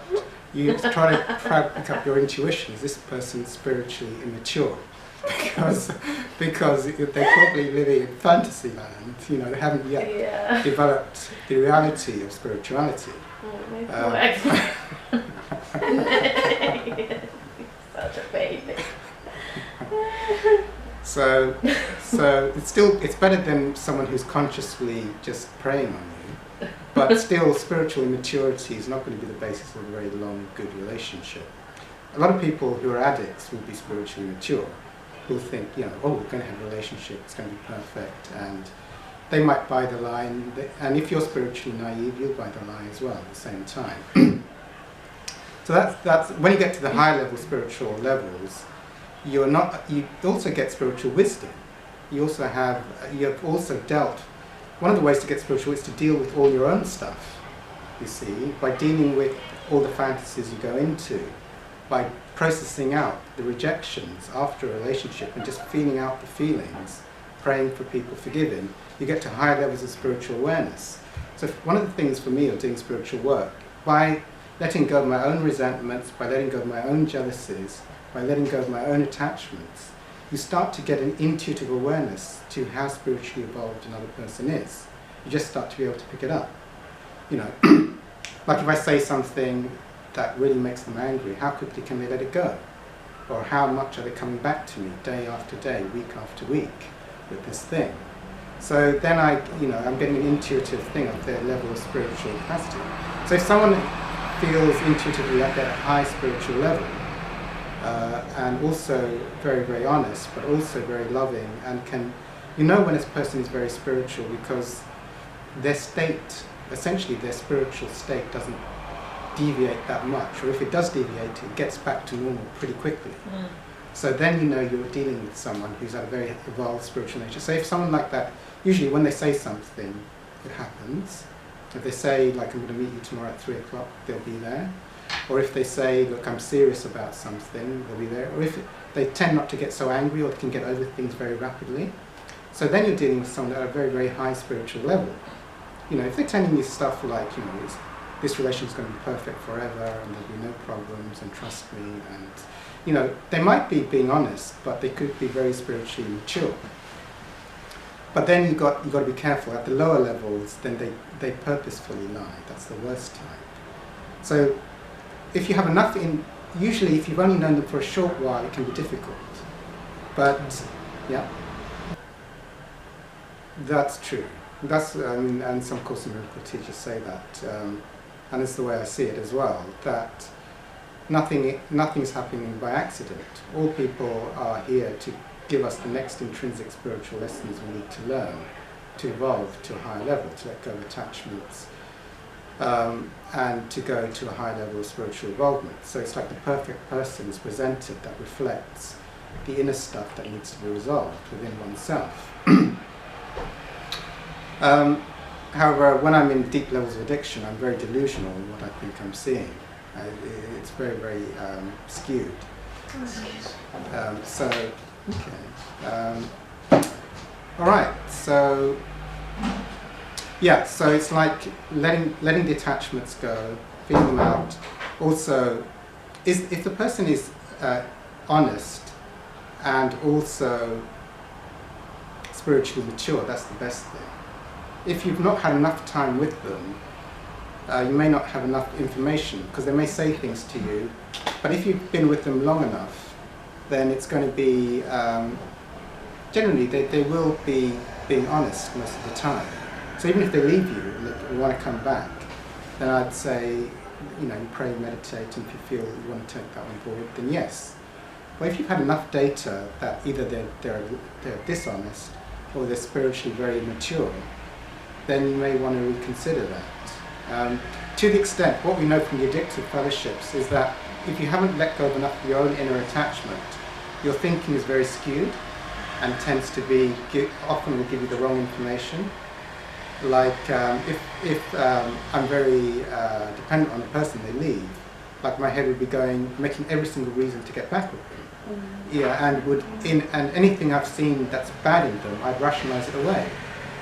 you try to pick up your intuition. Is this person spiritually immature? Because they're probably living in fantasy land. You know, they haven't yet developed the reality of spirituality. Such a baby. So it's better than someone who's consciously just preying on you, but still spiritual immaturity is not going to be the basis of a very long, good relationship. A lot of people who are addicts will be spiritually mature, who'll think, you know, oh, we're going to have a relationship, it's going to be perfect, and they might buy the lie, and if you're spiritually naive, you'll buy the lie as well at the same time. So that's when you get to the high level spiritual levels, you also get spiritual wisdom. You have also dealt. One of the ways to get spiritual is to deal with all your own stuff. You see, by dealing with all the fantasies you go into, by processing out the rejections after a relationship and just feeling out the feelings, praying for people, forgiving, you get to higher levels of spiritual awareness. So one of the things for me of doing spiritual work, by letting go of my own resentments, by letting go of my own jealousies, by letting go of my own attachments, you start to get an intuitive awareness to how spiritually evolved another person is. You just start to be able to pick it up. You know, like if I say something that really makes them angry, how quickly can they let it go? Or how much are they coming back to me day after day, week after week with this thing? So then I'm getting an intuitive thing of their level of spiritual capacity. So if someone feels intuitively at that high spiritual level, and also very, very honest, but also very loving, and when this person is very spiritual because their state, essentially their spiritual state doesn't deviate that much, or if it does deviate, it gets back to normal pretty quickly. So then you're dealing with someone who's at a very evolved spiritual nature. So if someone like that, usually when they say something, it happens. If they say, like, I'm going to meet you tomorrow at 3 o'clock, they'll be there. Or if they say, look, I'm serious about something, they'll be there. Or if they tend not to get so angry or can get over things very rapidly. So then you're dealing with someone at a very, very high spiritual level. If they're telling you stuff like, this relation's going to be perfect forever and there'll be no problems and trust me, and, they might be being honest, but they could be very spiritually mature. But then you've got to be careful. At the lower levels, then they purposefully lie. That's the worst type. So if you have enough usually if you've only known them for a short while, it can be difficult. But, yeah, that's true. That's, and some Course in Miracles teachers say that, and it's the way I see it as well, that nothing's happening by accident. All people are here to give us the next intrinsic spiritual lessons we need to learn to evolve to a higher level, to let go of attachments, and to go to a high level of spiritual involvement. So it's like the perfect person is presented that reflects the inner stuff that needs to be resolved within oneself. However, when I'm in deep levels of addiction, I'm very delusional in what I think I'm seeing. It's very, very skewed. All right, so yeah, so it's like letting the attachments go, feeling them out. Also, if the person is honest and also spiritually mature, that's the best thing. If you've not had enough time with them, you may not have enough information, because they may say things to you, but if you've been with them long enough, then it's going to be, generally they will be being honest most of the time. So even if they leave you and they want to come back, then I'd say, you pray, meditate, and if you feel you want to take that on board, then yes. But if you've had enough data that either they're dishonest or they're spiritually very mature, then you may want to reconsider that. To the extent, what we know from the addictive fellowships is that if you haven't let go of enough of your own inner attachment, your thinking is very skewed and tends to be, often will give you the wrong information. Like if I'm very dependent on the person, they leave, like my head would be making every single reason to get back with them. Yeah, and anything I've seen that's bad in them, I'd rationalize it away.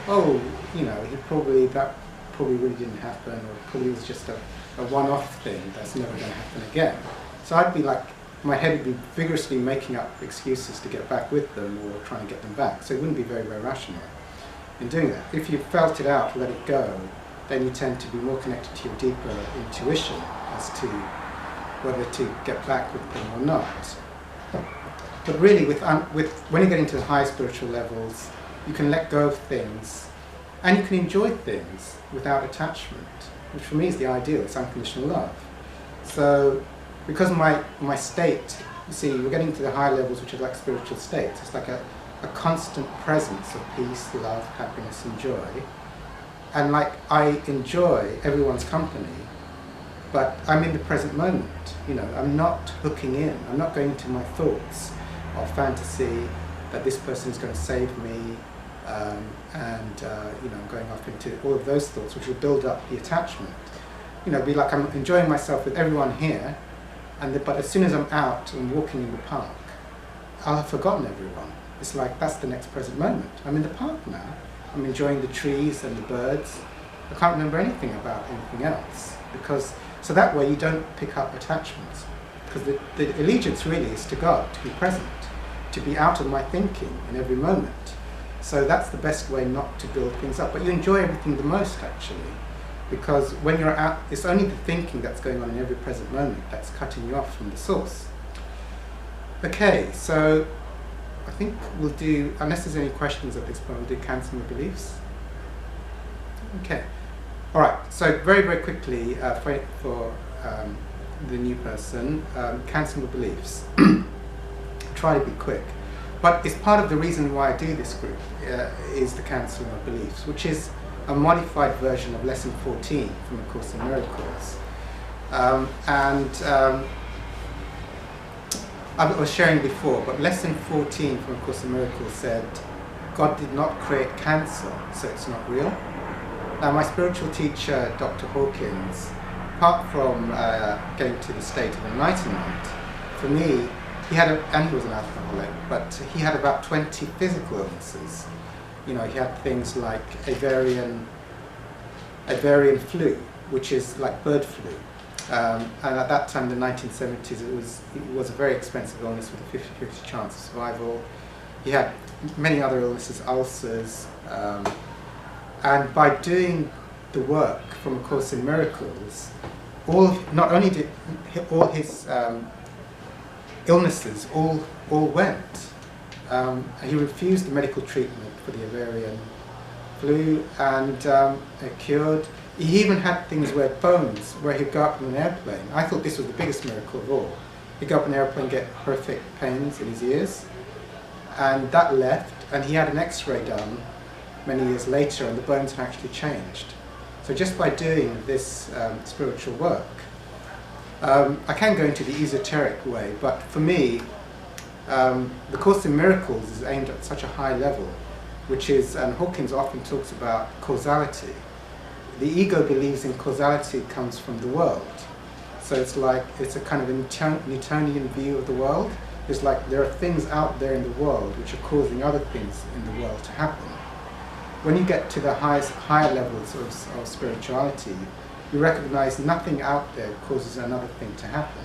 Oh, that probably really didn't happen, or probably was just a one-off thing that's never going to happen again. So I'd be like, my head would be vigorously making up excuses to get back with them or trying to get them back. So it wouldn't be very, very rational in doing that. If you felt it out, let it go, then you tend to be more connected to your deeper intuition as to whether to get back with them or not. But really, when you get into high spiritual levels, you can let go of things, and you can enjoy things without attachment, which for me is the ideal. It's unconditional love. So, because my state, you see, we're getting to the higher levels, which are like spiritual states. It's like a constant presence of peace, love, happiness, and joy. And like I enjoy everyone's company, but I'm in the present moment. You know, I'm not hooking in. I'm not going into my thoughts of fantasy that this person is going to save me, you know, I'm going off into all of those thoughts, which will build up the attachment. You know, be like I'm enjoying myself with everyone here, but as soon as I'm out and walking in the park, I'll have forgotten everyone. It's like that's the next present moment. I'm in the park now. I'm enjoying the trees and the birds. I can't remember anything about anything else, because so that way you don't pick up attachments, because the allegiance really is to God, to be present, to be out of my thinking in every moment. So that's the best way not to build things up. But you enjoy everything the most, actually, because when you're out, it's only the thinking that's going on in every present moment that's cutting you off from the source. Okay, so I think we'll do, unless there's any questions at this point, we'll do cancelling the beliefs. Okay. All right, so very, very quickly for the new person, cancelling the beliefs. Try to be quick. But it's part of the reason why I do this group, is the cancelling of beliefs, which is a modified version of Lesson 14 from A Course in Miracles. I was sharing before, but Lesson 14 from A Course in Miracles said, God did not create cancer, so it's not real. Now, my spiritual teacher, Dr. Hawkins, apart from getting to the state of enlightenment, for me, and he was an alcoholic, but he had about 20 physical illnesses. You know, he had things like Avian flu, which is like bird flu. And at that time, in the 1970s, it was a very expensive illness with a 50-50 chance of survival. He had many other illnesses, ulcers, and by doing the work from A Course in Miracles, not only did all his illnesses all went. He refused the medical treatment for the Avian flu, and it cured. He even had things where he'd go up in an airplane. I thought this was the biggest miracle of all. He'd go up in an airplane, get horrific pains in his ears, and that left, and he had an X-ray done many years later, and the bones had actually changed. So just by doing this spiritual work, I can go into the esoteric way, but for me, the Course in Miracles is aimed at such a high level, which is, and Hawkins often talks about causality. The ego believes in causality comes from the world. So it's a kind of a Newtonian view of the world. It's like there are things out there in the world which are causing other things in the world to happen. When you get to the higher levels of spirituality, you recognize nothing out there causes another thing to happen.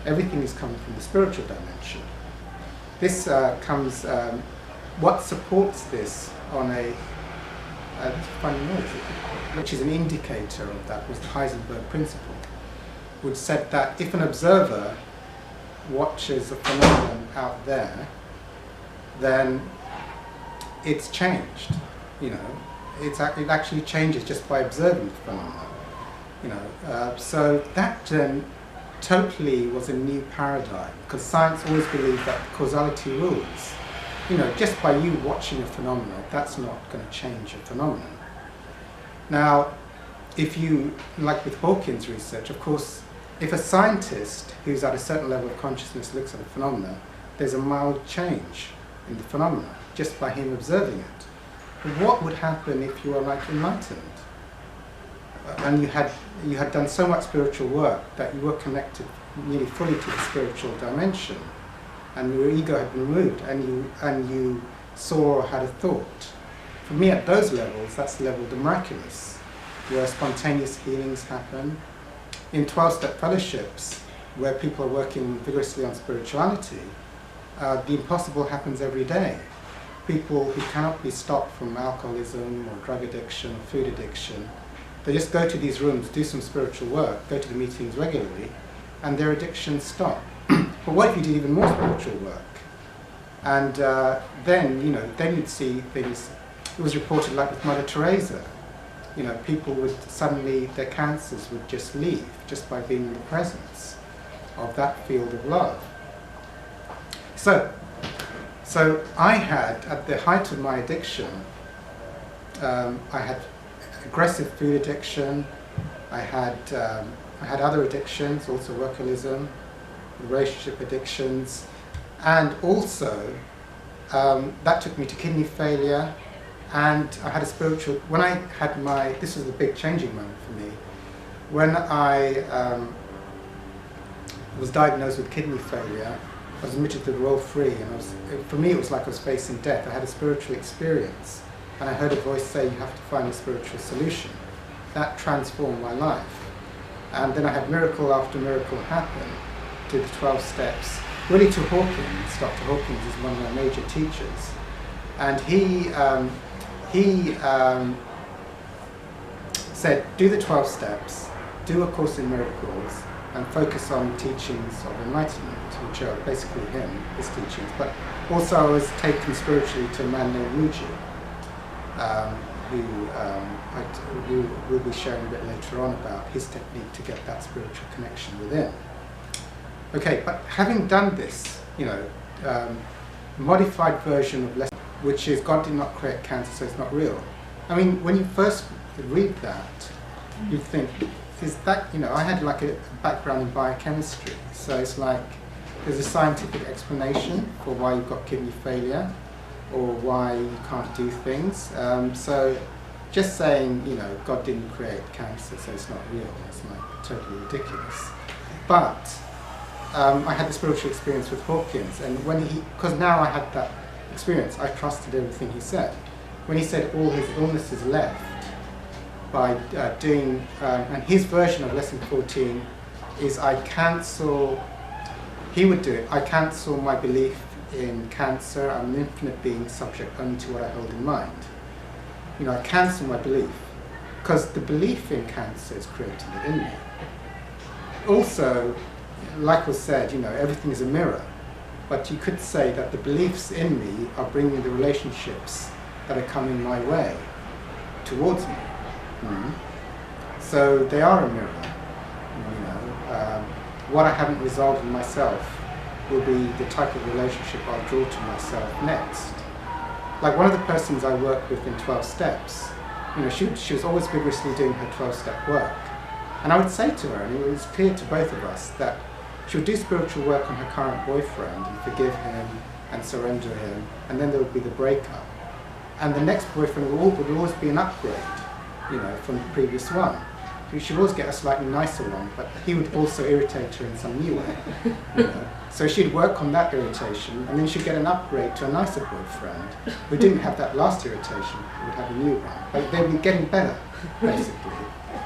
Everything is coming from the spiritual dimension. This comes, what supports this on which is an indicator of that, was the Heisenberg principle, which said that if an observer watches a phenomenon out there, then it's changed. You know, it actually changes just by observing the phenomenon. You know, so that totally was a new paradigm, because science always believed that causality rules. You know, just by you watching a phenomenon, that's not going to change a phenomenon. Now, if you, like with Hawkins' research, of course, if a scientist who's at a certain level of consciousness looks at a phenomenon, there's a mild change in the phenomenon just by him observing it. But what would happen if you were like enlightened? And you had done so much spiritual work that you were connected nearly fully to the spiritual dimension, and your ego had been removed, and you saw or had a thought. For me, at those levels, that's the level of the miraculous, where spontaneous healings happen. In 12-step fellowships, where people are working vigorously on spirituality, the impossible happens every day. People who cannot be stopped from alcoholism or drug addiction or food addiction, they just go to these rooms, do some spiritual work, go to the meetings regularly, and their addictions stop. But what if you did even more spiritual work? And then you'd see things. It was reported like with Mother Teresa. You know, people would suddenly, their cancers would just leave just by being in the presence of that field of love. So I had, at the height of my addiction, I had aggressive food addiction, I had I had other addictions, also workaholism, relationship addictions, and also that took me to kidney failure, and I had a spiritual, when I had my, this was a big changing moment for me, when I was diagnosed with kidney failure. I was admitted to the Royal Free, and for me it was like I was facing death. I had a spiritual experience, and I heard a voice say, you have to find a spiritual solution. That transformed my life. And then I had miracle after miracle happen, did the 12 steps, really to Hawkins. Dr. Hawkins is one of my major teachers. And he said, do the 12 steps, do A Course in Miracles, and focus on teachings of enlightenment, which are basically his teachings. But also I was taken spiritually to a man named Ruju, who we'll be sharing a bit later on about his technique to get that spiritual connection within. Okay, but having done this, modified version of lesson, which is God did not create cancer, so it's not real. I mean, when you first read that, you think, is that, I had like a background in biochemistry, so it's like there's a scientific explanation for why you've got kidney failure or why you can't do things. So just saying, God didn't create cancer, so it's not real, it's like totally ridiculous. But I had the spiritual experience with Hawkins, and because now I had that experience, I trusted everything he said. When he said all his illnesses left by doing, and his version of lesson 14 is he would do it, I cancel my belief in cancer, I'm an infinite being subject only to what I hold in mind. I cancel my belief, because the belief in cancer is creating it in me. Also, like was said, everything is a mirror, but you could say that the beliefs in me are bringing the relationships that are coming my way towards me. So they are a mirror. What I haven't resolved in myself will be the type of relationship I'll draw to myself next. Like one of the persons I work with in 12 steps, she was always vigorously doing her 12-step work. And I would say to her, and it was clear to both of us, that she would do spiritual work on her current boyfriend and forgive him and surrender him, and then there would be the breakup. And the next boyfriend would always be an upgrade, from the previous one. She would always get a slightly nicer one, but he would also irritate her in some new way. So she'd work on that irritation, and then she'd get an upgrade to a nicer boyfriend who didn't have that last irritation, would have a new one. But they'd be getting better, basically.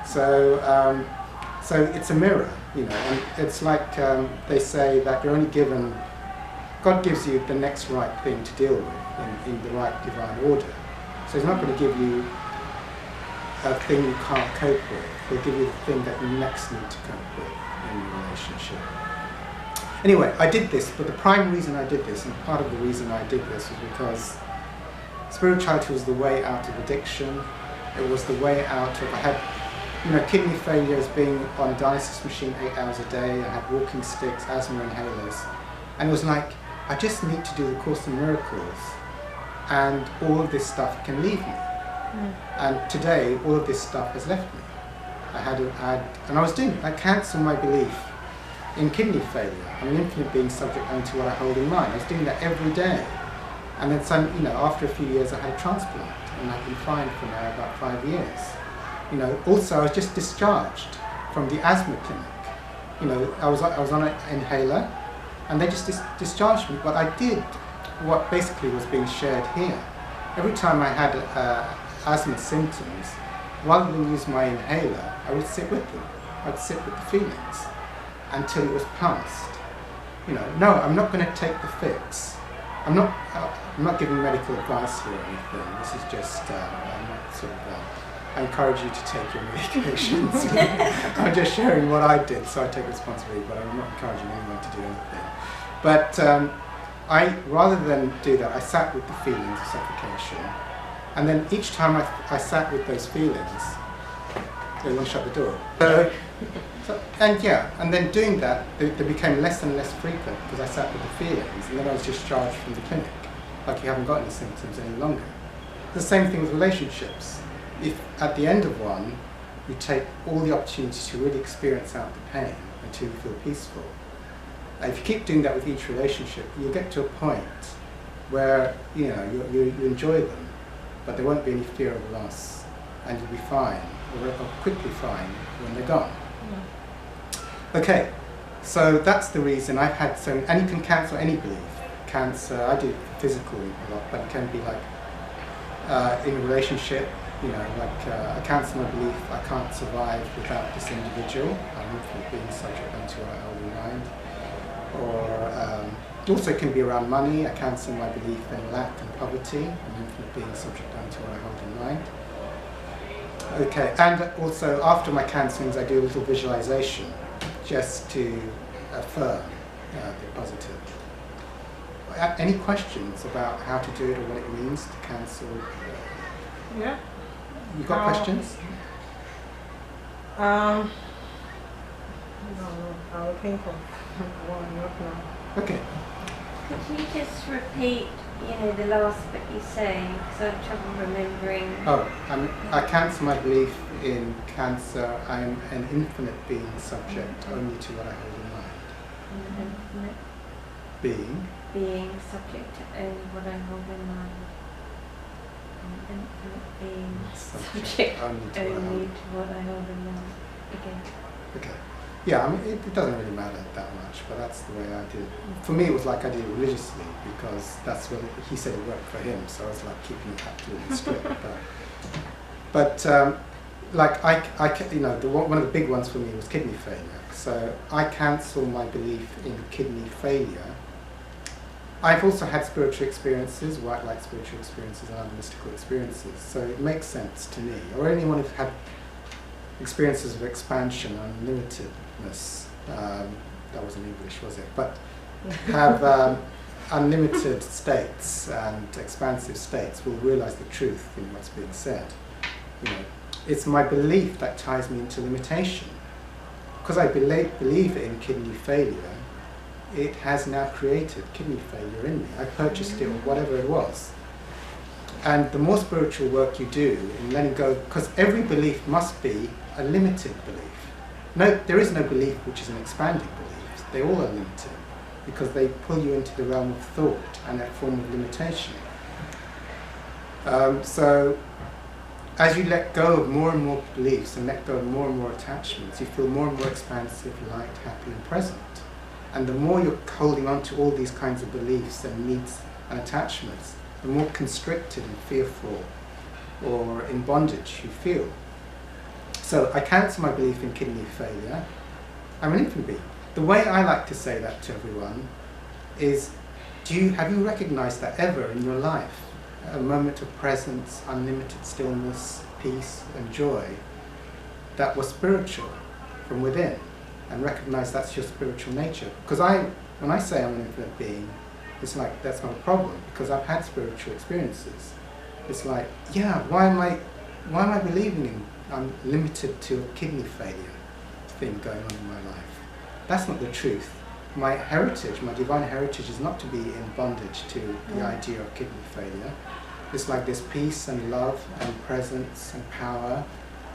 So it's a mirror, and it's like they say that you're only given, God gives you the next right thing to deal with in the right divine order. So He's not going to give you a thing you can't cope with. He'll give you the thing that you next need to cope with in your relationship. Anyway, I did this, but the prime reason I did this, and part of the reason I did this, was because spirituality was the way out of addiction. It was the way out of, I had, kidney failure as being on a dialysis machine 8 hours a day. I had walking sticks, asthma inhalers. And it was like, I just need to do the Course in Miracles, and all of this stuff can leave me. And today, all of this stuff has left me. I cancelled my belief in kidney failure. I'm an infinite being subject only to what I hold in mind. I was doing that every day. And then after a few years I had a transplant, and I've been fine for now about 5 years. Also I was just discharged from the asthma clinic. I was on an inhaler, and they just discharged me, but I did what basically was being shared here. Every time I had asthma symptoms, rather than use my inhaler, I would sit with them. I'd sit with the feelings until it was past. No, I'm not going to take the fix. I'm not giving medical advice here or anything. This is just, I encourage you to take your medications. I'm just sharing what I did, so I take responsibility, but I'm not encouraging anyone to do anything. But rather than do that, I sat with the feelings of suffocation. And then each time I sat with those feelings, they want to shut the door. And then doing that, they became less and less frequent because I sat with the feelings, and then I was discharged from the clinic, like you haven't got any symptoms any longer. The same thing with relationships. If at the end of one, you take all the opportunities to really experience out the pain until you feel peaceful. If you keep doing that with each relationship, you'll get to a point where you enjoy them, but there won't be any fear of loss, and you'll be fine, or quickly fine, when they're gone. Okay, so that's the reason I've had and you can cancel any belief. Cancer, I do physical a lot, but it can be like in a relationship, I cancel my belief I can't survive without this individual. I'm infinite being subject unto what I hold in mind. Or also it can be around money. I cancel my belief in lack and poverty. I'm infinite being subject unto what I hold in mind. Okay, and also after my cancellings I do a little visualization just to affirm the positive. Any questions about how to do it or what it means to cancel? Yeah. You got questions? No, I'll think of one, not now. Okay. Could you just repeat, the last bit you say, because I have trouble remembering. Oh, I cancel my belief in cancer. I am an infinite being subject only to what I hold in mind. An infinite Being subject to only what I hold in mind. An infinite being subject only to what I hold in mind. Okay. Yeah, it doesn't really matter that much, but that's the way I did it. For me, it was like I did it religiously because that's what he said it worked for him, so I was like keeping it absolutely strict. But one of the big ones for me was kidney failure. So I cancel my belief in kidney failure. I've also had spiritual experiences, white light spiritual experiences and other mystical experiences, so it makes sense to me. Or anyone who's had experiences of expansion, unlimitedness, that wasn't English, was it? But have unlimited states and expansive states will realize the truth in what's being said. It's my belief that ties me into limitation. Because I believe in kidney failure, it has now created kidney failure in me. I purchased it or whatever it was. And the more spiritual work you do in letting go, because every belief must be a limited belief. No, there is no belief which is an expanding belief. They all are limited because they pull you into the realm of thought and a form of limitation. So as you let go of more and more beliefs and let go of more and more attachments, you feel more and more expansive, light, happy and present. And the more you're holding on to all these kinds of beliefs and needs and attachments, the more constricted and fearful or in bondage you feel. So I cancel my belief in kidney failure. I'm an infinite being. The way I like to say that to everyone is, have you recognized that ever in your life? A moment of presence, unlimited stillness, peace and joy that was spiritual from within, and recognize that's your spiritual nature. Because when I say I'm an infinite being, it's like that's not a problem because I've had spiritual experiences. It's like, yeah, why am I believing in I'm limited to a kidney failure thing going on in my life? That's not the truth. My heritage, my divine heritage is not to be in bondage to the idea of kidney failure. It's like this peace and love and presence and power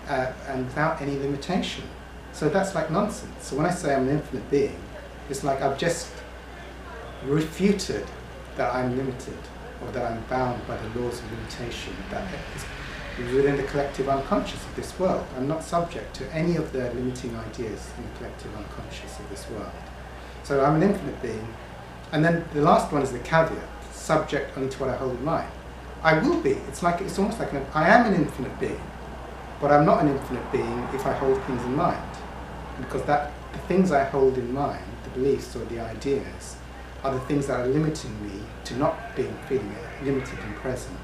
and without any limitation. So that's like nonsense. So when I say I'm an infinite being, it's like I've just refuted that I'm limited or that I'm bound by the laws of limitation that is within the collective unconscious of this world. I'm not subject to any of the limiting ideas in the collective unconscious of this world. So I'm an infinite being. And then the last one is the caveat, subject only to what I hold in mind. I will be. It's almost like I am an infinite being, but I'm not an infinite being if I hold things in mind. Because the things I hold in mind, the beliefs or the ideas, are the things that are limiting me to not feeling limited and present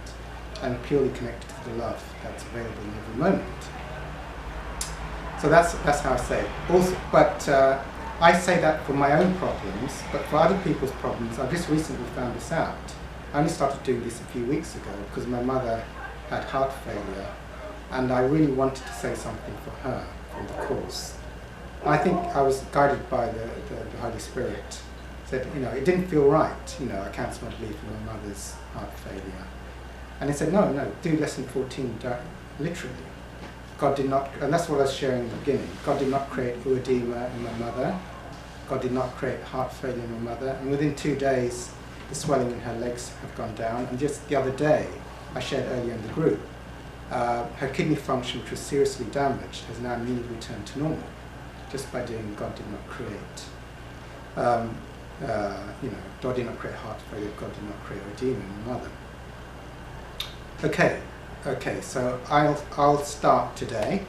and purely connected to the love that's available in every moment. So that's how I say it. Also, but I say that for my own problems, but for other people's problems, I just recently found this out. I only started doing this a few weeks ago because my mother had heart failure and I really wanted to say something for her from the course. I think I was guided by the Holy Spirit. Said, it didn't feel right, I cancelled my belief in my mother's heart failure. And he said, no, do lesson 14 literally. God did not, and that's what I was sharing in the beginning, God did not create edema in my mother. God did not create heart failure in my mother. And within 2 days, the swelling in her legs have gone down. And just the other day, I shared earlier in the group, her kidney function, which was seriously damaged, has now immediately returned to normal, just by doing God did not create. God did not create heart failure, God did not create edema in my mother. Okay, so I'll start today,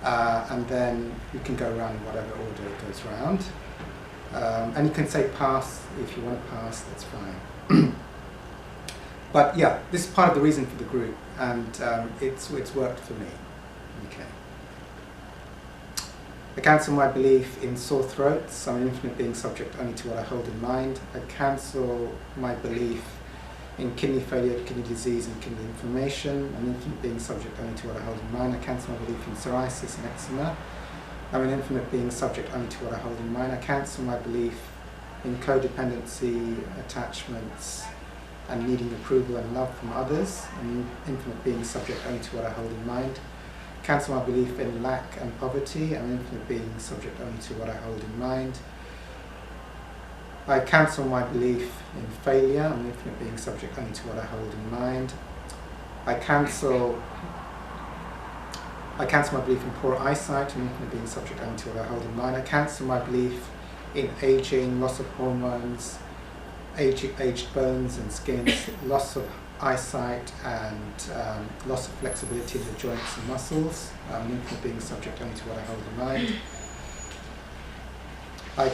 and then you can go around in whatever order it goes around. And you can say pass if you want to pass, that's fine. But yeah, this is part of the reason for the group, and it's worked for me. Okay. I cancel my belief in sore throats. I'm an infinite being subject only to what I hold in mind. I cancel my belief in kidney failure, kidney disease and kidney inflammation. I'm an infinite being subject only to what I hold in mind. I cancel my belief in psoriasis and eczema. I'm an infinite being subject only to what I hold in mind. I cancel my belief in codependency, attachments, and needing approval and love from others. I'm an infinite being subject only to what I hold in mind. Cancel my belief in lack and poverty. I'm an infinite being subject only to what I hold in mind. I cancel my belief in failure. I'm an infinite being subject only to what I hold in mind. I cancel my belief in poor eyesight. I'm an infinite being subject only to what I hold in mind. I cancel my belief in aging, loss of hormones, aged bones and skin, loss of eyesight, and loss of flexibility of the joints and muscles. I'm an infinite being subject only to what I hold in mind. I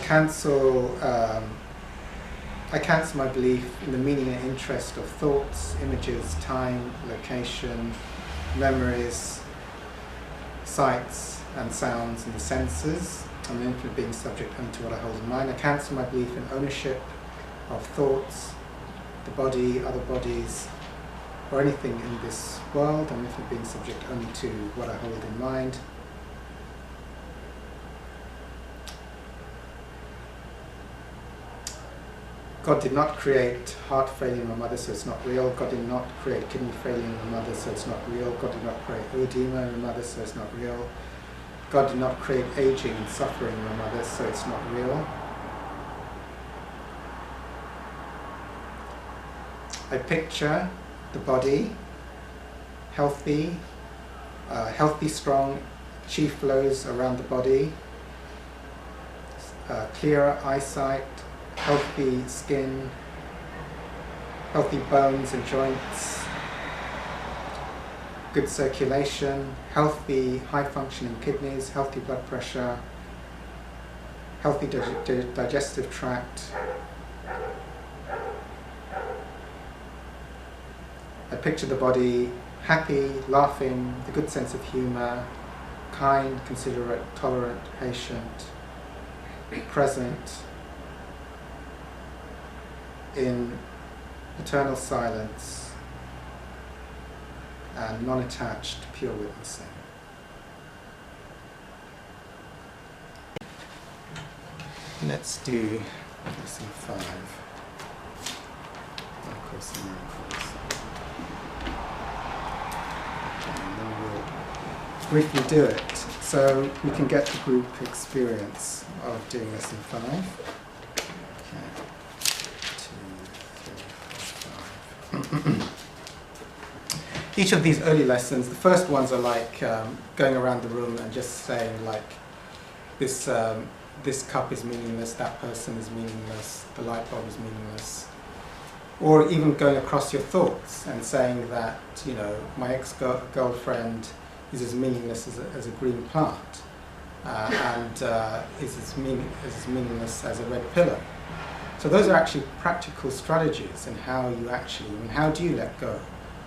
cancel my belief in the meaning and interest of thoughts, images, time, location, memories, sights and sounds and the senses. I'm an infinite being subject only to what I hold in mind. I cancel my belief in ownership of thoughts, the body, other bodies, or anything in this world. I'm an infinite being subject only to what I hold in mind. God did not create heart failure in my mother, so it's not real. God did not create kidney failure in my mother, so it's not real. God did not create edema in my mother, so it's not real. God did not create aging and suffering in my mother, so it's not real. I picture the body healthy, strong chi flows around the body, clearer eyesight, healthy skin, healthy bones and joints, good circulation, healthy high functioning kidneys, healthy blood pressure, healthy digestive tract. I picture the body happy, laughing, with a good sense of humour, kind, considerate, tolerant, patient, present, in eternal silence and non-attached, pure witnessing. Let's do lesson 5. Of course, the miracles. And then we'll briefly do it so we can get the group experience of doing lesson 5. Each of these early lessons, the first ones are like going around the room and just saying like, this cup is meaningless, that person is meaningless, the light bulb is meaningless. Or even going across your thoughts and saying that, you know, my ex-girlfriend is as meaningless as a green plant, and is as meaningless as a red pillow. So those are actually practical strategies in how you how do you let go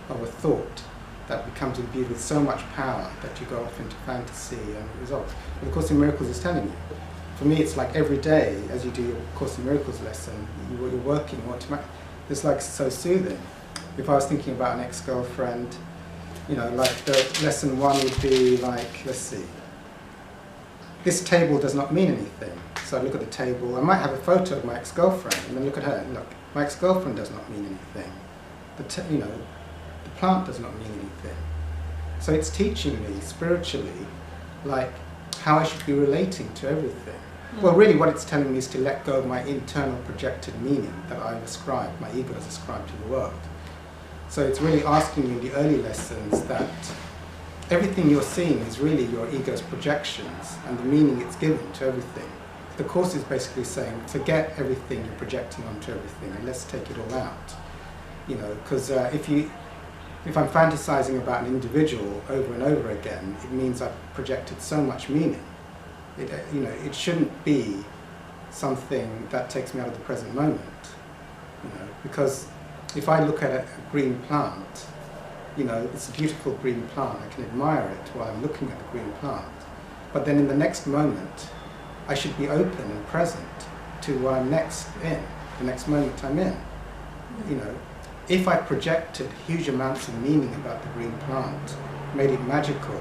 of a thought that becomes imbued with so much power that you go off into fantasy and results. And the Course in Miracles is telling you. For me, it's like every day as you do your Course in Miracles lesson, you're working automatically. It's like so soothing. If I was thinking about an ex-girlfriend, you know, like the lesson 1 would be like, let's see, this table does not mean anything. So I look at the table, I might have a photo of my ex-girlfriend, and then look at her and look, my ex-girlfriend does not mean anything. The plant does not mean anything. So it's teaching me spiritually, like, how I should be relating to everything. Well, really what it's telling me is to let go of my internal projected meaning that I've ascribed, my ego has ascribed to the world. So it's really asking you in the early lessons that everything you're seeing is really your ego's projections and the meaning it's given to everything. The Course is basically saying, forget everything you're projecting onto everything and let's take it all out. You know, because if I'm fantasizing about an individual over and over again, it means I've projected so much meaning. It shouldn't be something that takes me out of the present moment. Because if I look at a green plant, it's a beautiful green plant. I can admire it while I'm looking at the green plant. But then in the next moment, I should be open and present to what I'm next in, the next moment I'm in. If I projected huge amounts of meaning about the green plant, made it magical,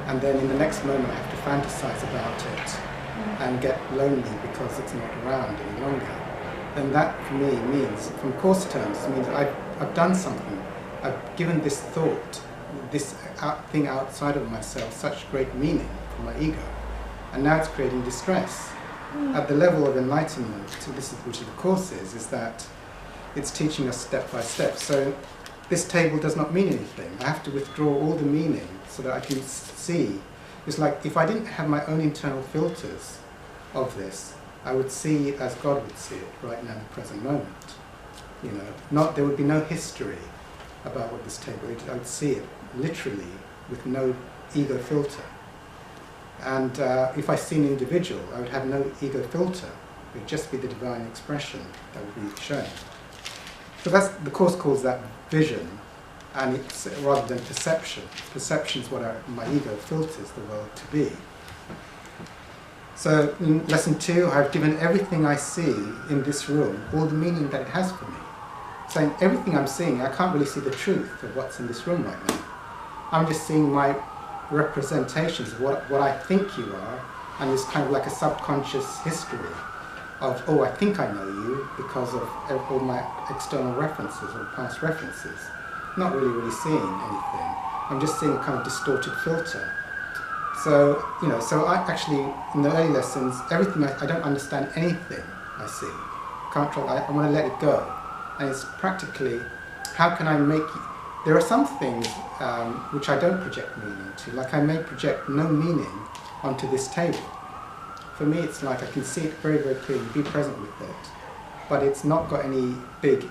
and then in the next moment I have to fantasize about it and get lonely because it's not around any longer, then that for me means, from Course terms, means I've done something. I've given this thought, this thing outside of myself, such great meaning for my ego, and now it's creating distress. At the level of enlightenment, which the Course is that it's teaching us step by step. So this table does not mean anything. I have to withdraw all the meaning so that I can see. It's like if I didn't have my own internal filters of this, I would see it as God would see it right now in the present moment. There would be no history about what this table is. I would see it literally with no ego filter. And if I see an individual, I would have no ego filter. It would just be the divine expression that would be shown. So the Course calls that vision, and it's rather than perception. Perception is what my ego filters the world to be. So in lesson 2, I've given everything I see in this room all the meaning that it has for me. Saying everything I'm seeing, I can't really see the truth of what's in this room right now. I'm just seeing my representations of what I think you are, and it's kind of like a subconscious history of, I think I know you because of all my external references or past references. Not really seeing anything. I'm just seeing a kind of distorted filter. So, so I actually, in the early lessons, everything, I don't understand anything I see. I want to let it go. And it's practically, how can I make, there are some things which I don't project meaning to, like I may project no meaning onto this table. For me, it's like I can see it very, very clearly, be present with it, but it's not got any big,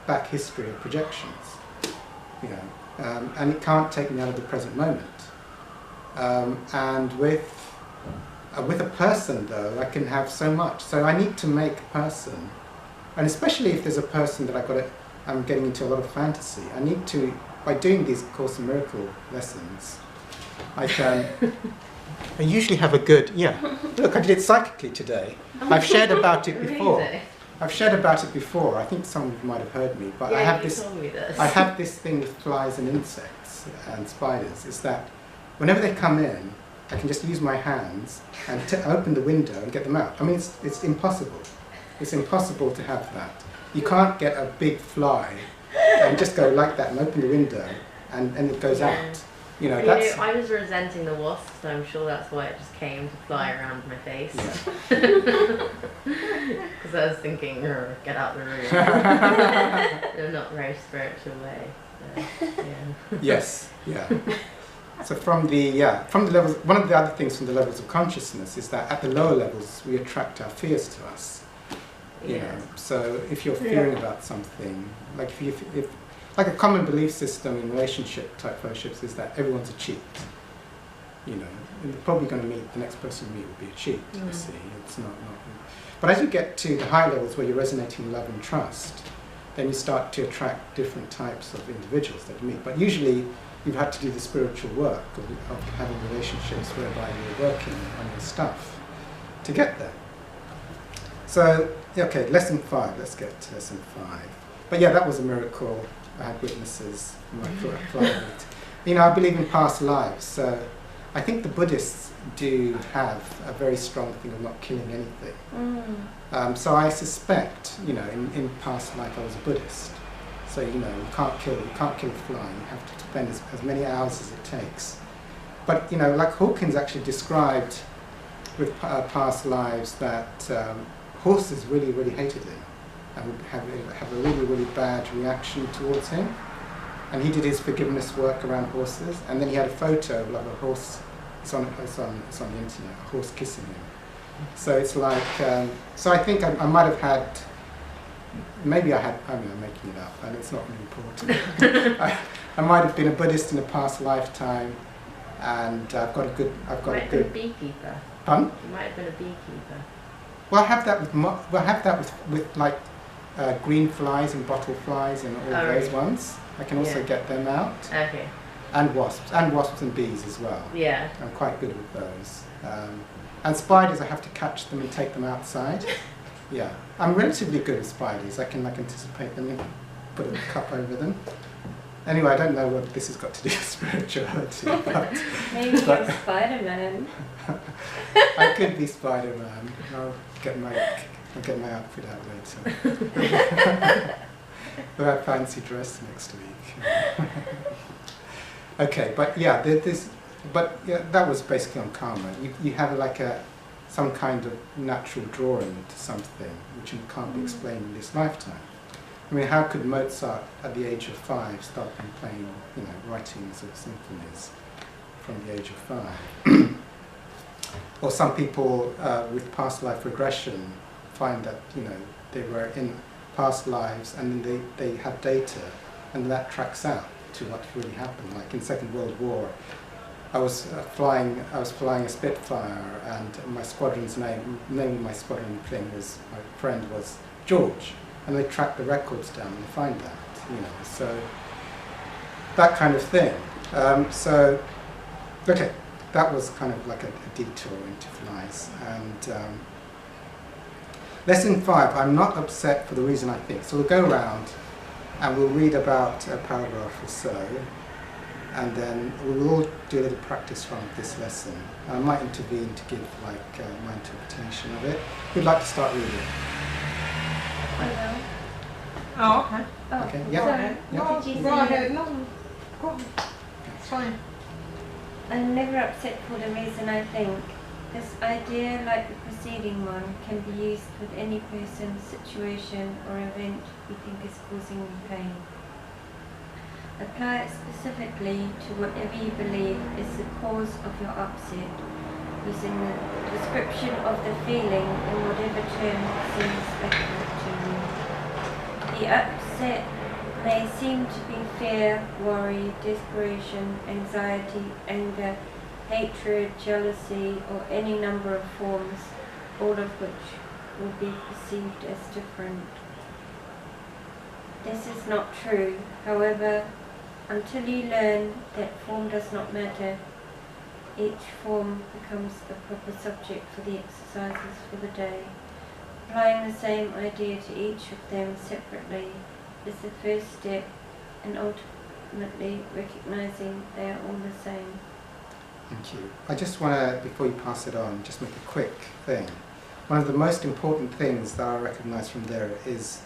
back history of projections, and it can't take me out of the present moment. And with a person, though, I can have so much. So I need to make a person, and especially if there's a person that I'm getting into a lot of fantasy, I need to, by doing these Course in Miracle lessons, I usually have a good, look, I did it psychically today. I've shared about it before. I think some of you might have heard me, but I have this thing with flies and insects and spiders, is that whenever they come in, I can just use my hands and open the window and get them out. I mean, it's impossible. It's impossible to have that. You can't get a big fly and just go like that and open the window and it goes out. I was resenting the wasps, so I'm sure that's why it just came to fly around my face. Because I was thinking, get out the room. In a not very spiritual way. So, Yes, So from the levels, one of the other things from the levels of consciousness is that at the lower levels we attract our fears to us. So if you're fearing about something, like if like a common belief system in relationship type relationships is that everyone's a cheat. And you're probably going to meet, the next person you meet will be a cheat. You see, it's not. But as you get to the higher levels where you're resonating in love and trust, then you start to attract different types of individuals that you meet. But usually you've had to do the spiritual work of having relationships whereby you're working on your stuff to get there. So, okay, lesson 5. Let's get to lesson 5. But that was a miracle. I had witnesses. I believe in past lives. So I think the Buddhists do have a very strong thing of not killing anything. So I suspect, in past life I was a Buddhist. So you can't kill a fly. You have to spend as many hours as it takes. But like Hawkins actually described with past lives that horses really, really hated him and would have a really, really bad reaction towards him. And he did his forgiveness work around horses, and then he had a photo of a horse. It's on the internet. A horse kissing him. So it's like. So I think I might have had. Maybe I had. I'm making it up, and it's not really important. I might have been a Buddhist in a past lifetime, and I've got a good. Might have been a beekeeper. Pardon? You might have been a beekeeper. Well, I have that with like green flies and bottle flies and all those ones. I can also get them out. Okay. And wasps and bees as well. Yeah. I'm quite good with those. And spiders, I have to catch them and take them outside. Yeah, I'm relatively good with spiders. I can anticipate them and put a cup over them. Anyway, I don't know what this has got to do with spirituality. But, maybe you're Spider-Man. I could be Spider-Man. I'll get my outfit out later. We'll have fancy dress next week. Okay, but yeah, that was basically on karma. You have like some kind of natural drawing to something which can't be explained in this lifetime. I mean, how could Mozart at the age of 5 start playing, writings of symphonies from the age of 5? Or some people with past life regression find that they were in past lives, and then they have data, and that tracks out to what really happened. Like in Second World War, I was flying a Spitfire, and my squadron's name of my squadron thing was, my friend was George, and they track the records down and find that, so that kind of thing. Okay, that was kind of like a detour into flies. And lesson 5, I'm not upset for the reason I think. So we'll go around and we'll read about a paragraph or so, and then we'll all do a little practice from this lesson. And I might intervene to give my interpretation of it. Who'd like to start reading? Oh, okay. Oh, okay. Go Yeah. ahead. Yeah. No, Did you go say- ahead. No, go ahead. It's fine. I'm never upset for the reason I think. This idea, like the preceding one, can be used with any person, situation, or event you think is causing you pain. Apply it specifically to whatever you believe is the cause of your upset, using the description of the feeling in whatever term seems accurate to you. The upset may seem to be fear, worry, desperation, anxiety, anger, hatred, jealousy, or any number of forms, all of which will be perceived as different. This is not true, however, until you learn that form does not matter, each form becomes a proper subject for the exercises for the day. Applying the same idea to each of them separately is the first step, and ultimately recognizing they are all the same. Thank you. I just want to, before you pass it on, just make a quick thing. One of the most important things that I recognize from there is,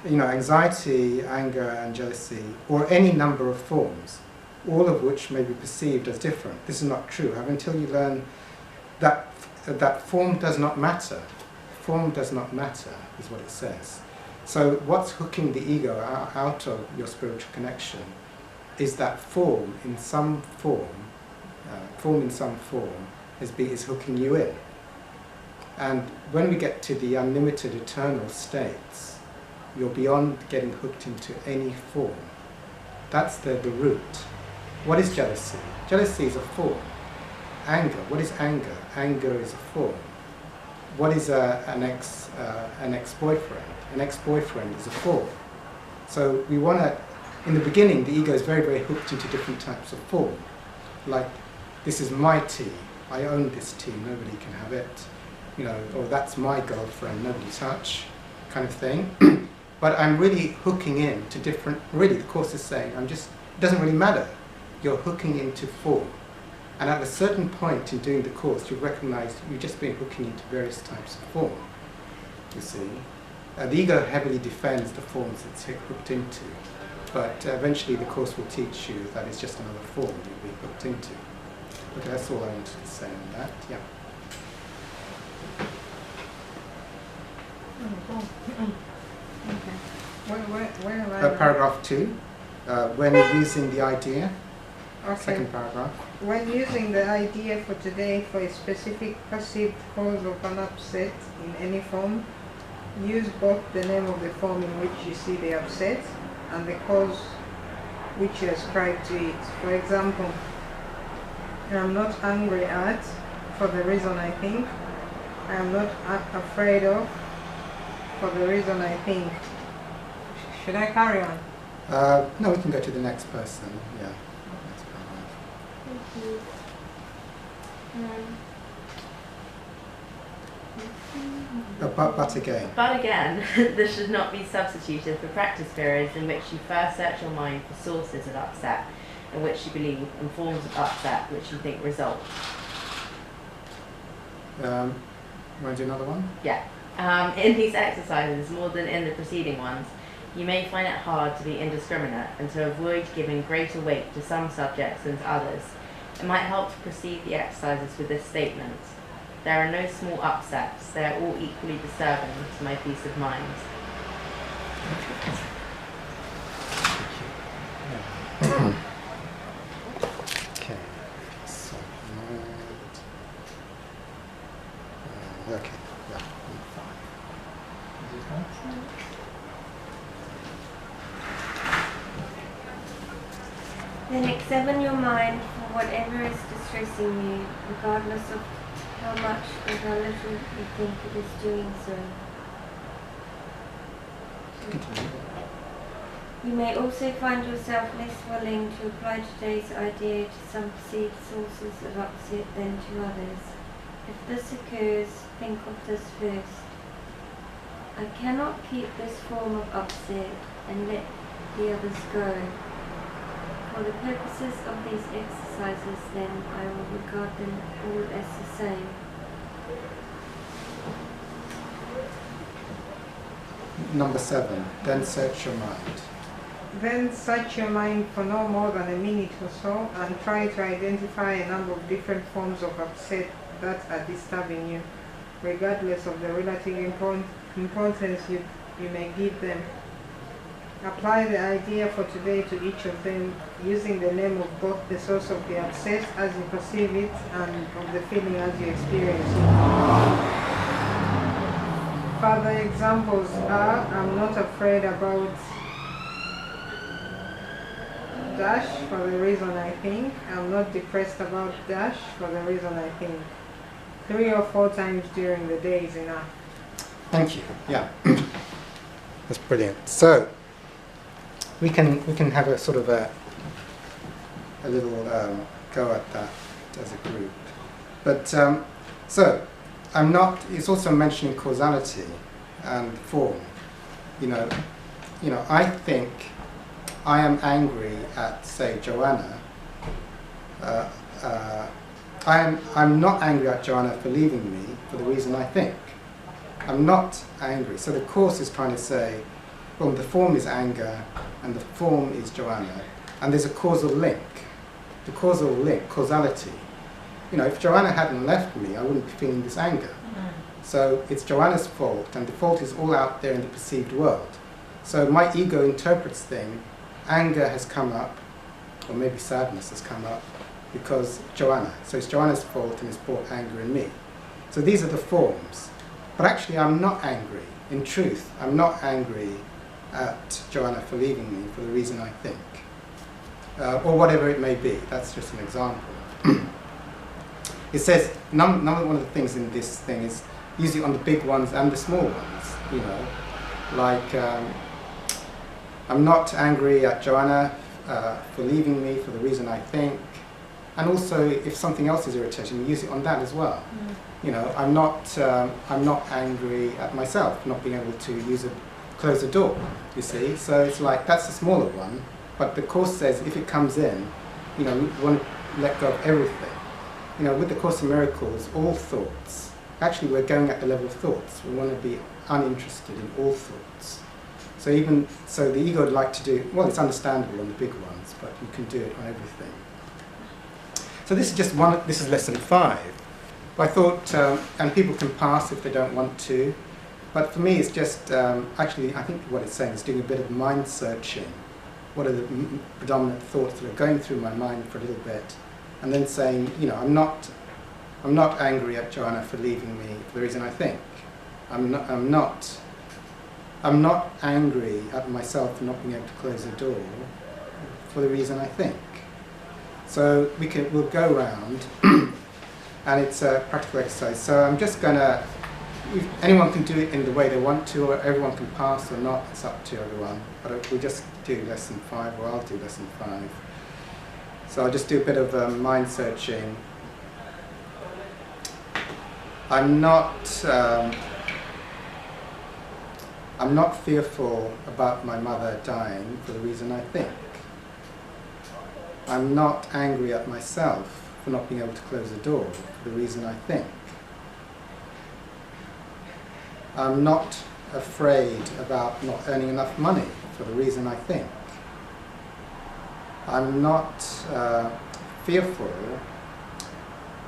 anxiety, anger, and jealousy, or any number of forms, all of which may be perceived as different. This is not true. Until you learn that form does not matter. Form does not matter, is what it says. So what's hooking the ego out of your spiritual connection is that form in some form is hooking you in. And when we get to the unlimited eternal states, you're beyond getting hooked into any form. That's the root. What is jealousy? Jealousy is a form. Anger, what is anger? Anger is a form. What is an ex-boyfriend? An ex-boyfriend is a form. So we want to, in the beginning, the ego is very, very hooked into different types of form. Like, this is my tea, I own this tea, nobody can have it. Or that's my girlfriend, nobody touch, kind of thing. But I'm really hooking in to different, really the Course is saying, it doesn't really matter. You're hooking into form. And at a certain point in doing the Course, you recognize you've just been hooking into various types of form, you see. The ego heavily defends the forms it's hooked into, but eventually the course will teach you that it's just another form you'll be hooked into. Okay, that's all I wanted to say on that. Yeah. Where Paragraph 2. When using the idea. Okay. Second paragraph. When using the idea for today for a specific perceived cause of an upset in any form, use both the name of the form in which you see the upset and the cause which you ascribe to it. For example, I am not angry at for the reason I think. I am not afraid of for the reason I think. Should I carry on? No, we can go to the next person. Yeah. Thank you. But again. But again, this should not be substituted for practice periods in which you first search your mind for sources of upset, in which you believe, and forms of upset which you think result. Want to do another one? Yeah. In these exercises, more than in the preceding ones, you may find it hard to be indiscriminate and to avoid giving greater weight to some subjects than to others. It might help to proceed the exercises with this statement: there are no small upsets, they are all equally disturbing to my peace of mind. Okay. So, okay. Yeah. Then examine your mind for whatever is distressing you, regardless of how much or how little you think it is doing so. You may also find yourself less willing to apply today's idea to some perceived sources of upset than to others. If this occurs, think of this first. I cannot keep this form of upset and let the others go. For the purposes of these exercises, then, I will regard them all as the same. Number 7. Then search your mind. Then search your mind for no more than a minute or so and try to identify a number of different forms of upset that are disturbing you, regardless of the relative importance you may give them. Apply the idea for today to each of them, using the name of both the source of the upset as you perceive it and of the feeling as you experience it. Further examples are: I'm not afraid about dash for the reason I think. I'm not depressed about dash for the reason I think. 3 or 4 times during the day is enough. Thank you. Yeah. That's brilliant. So we can have a sort of a little go at that as a group. But so I'm not. It's also mentioning causality and form. You know. I think I am angry at, say, Joanna. I'm not angry at Joanna for leaving me for the reason I think. I'm not angry. So the course is trying to say, well, the form is anger and the form is Joanna, and there's a causal link. The causal link, causality. If Joanna hadn't left me, I wouldn't be feeling this anger. So it's Joanna's fault, and the fault is all out there in the perceived world. So my ego interprets things. Anger has come up, or maybe sadness has come up, because Joanna. So it's Joanna's fault and it's brought anger in me. So these are the forms. But actually I'm not angry. In truth, I'm not angry at Joanna for leaving me for the reason I think. Or whatever it may be. That's just an example. It says, one of the things in this thing is usually on the big ones and the small ones. Like I'm not angry at Joanna for leaving me for the reason I think. And also, if something else is irritating, we use it on that as well. I'm not angry at myself not being able to close the door. You see, so it's like that's the smaller one. But the course says if it comes in, we want to let go of everything. With the Course in Miracles, all thoughts. Actually, we're going at the level of thoughts. We want to be uninterested in all thoughts. So even so, the ego would like to do, well, it's understandable on the big ones, but you can do it on everything. So this is just one. This is lesson 5. But I thought, and people can pass if they don't want to. But for me, it's just actually, I think what it's saying is doing a bit of mind searching. What are the predominant thoughts that are going through my mind for a little bit, and then saying, you know, I'm not angry at Joanna for leaving me for the reason I think. I'm not angry at myself for not being able to close the door for the reason I think. So we'll go around, and it's a practical exercise. So I'm just gonna. Anyone can do it in the way they want to, or everyone can pass or not. It's up to everyone. But we just do lesson 5, or I'll do lesson 5. So I'll just do a bit of mind searching. I'm not fearful about my mother dying for the reason I think. I'm not angry at myself for not being able to close the door for the reason I think. I'm not afraid about not earning enough money for the reason I think. I'm not fearful.